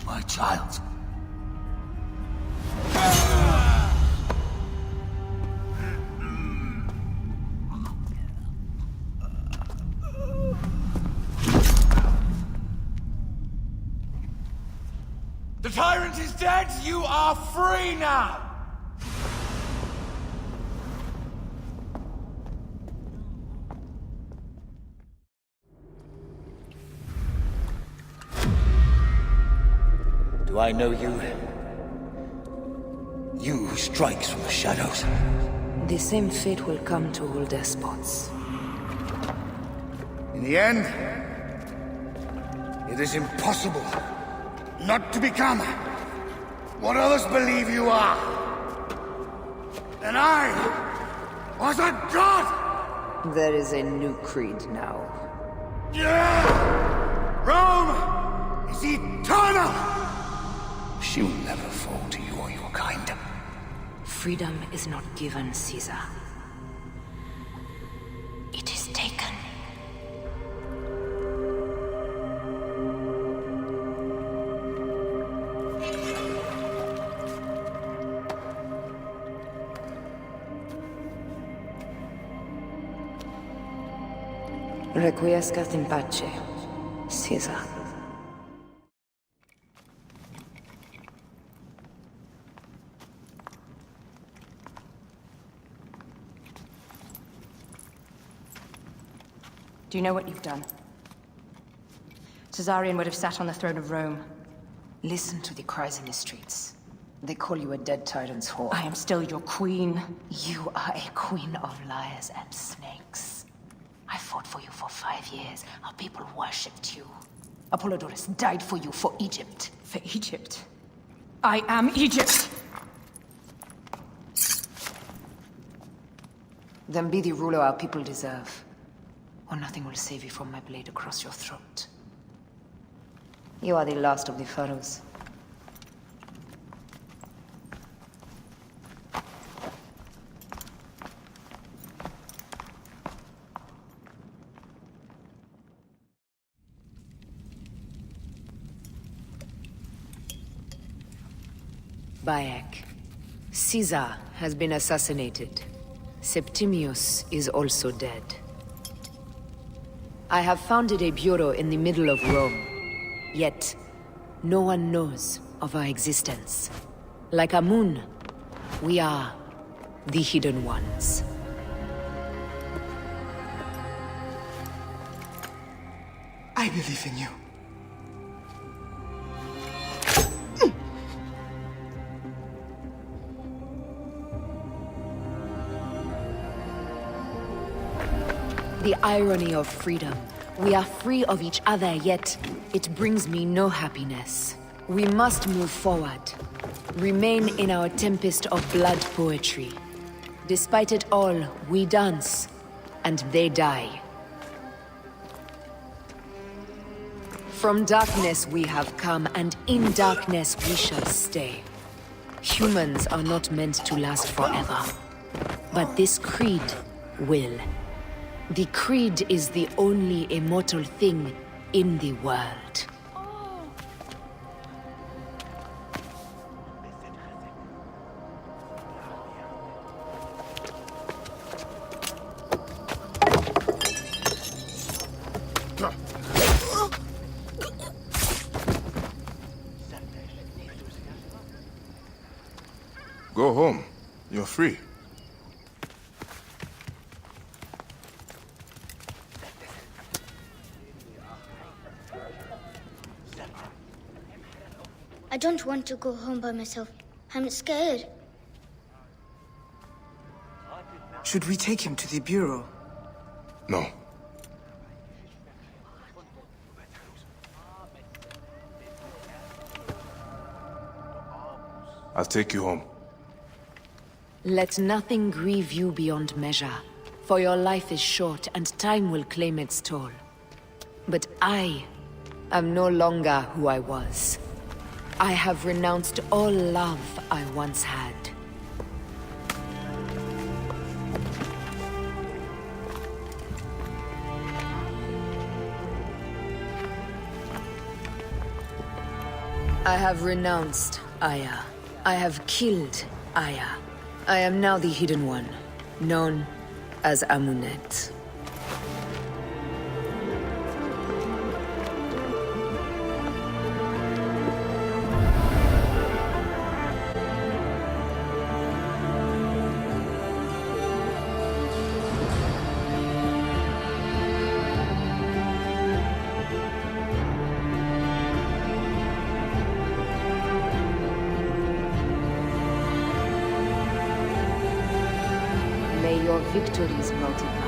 my child. The tyrant is dead! You are free now! Do I know you? You who strikes from the shadows. The same fate will come to all despots. In the end, it is impossible not to become what others believe you are. And I was a god! There is a new creed now. Rome is eternal! She will never fall to you or your kind. Freedom is not given, Caesar. It is taken. Requiescat in pace, Caesar. Do you know what you've done? Caesarion would have sat on the throne of Rome. Listen to the cries in the streets. They call you a dead tyrant's whore. I am still your queen. You are a queen of liars and snakes. I fought for you for 5 years. Our people worshipped you. Apollodorus died for you, for Egypt. For Egypt? I am Egypt! Then be the ruler our people deserve. Or nothing will save you from my blade across your throat. You are the last of the pharaohs. Bayek. Caesar has been assassinated. Septimius is also dead. I have founded a bureau in the middle of Rome. Yet, no one knows of our existence. Like Amun, we are the Hidden Ones. I believe in you. The irony of freedom. We are free of each other, yet it brings me no happiness. We must move forward. Remain in our tempest of blood poetry. Despite it all, we dance, and they die. From darkness we have come, and in darkness we shall stay. Humans are not meant to last forever. But this creed will. The creed is the only immortal thing in the world. Go home. You're free. I don't want to go home by myself. I'm scared. Should we take him to the bureau? No. I'll take you home. Let nothing grieve you beyond measure, for your life is short and time will claim its toll. But I am no longer who I was. I have renounced all love I once had. I have renounced Aya. I have killed Aya. I am now the Hidden One, known as Amunet. your victories multiply.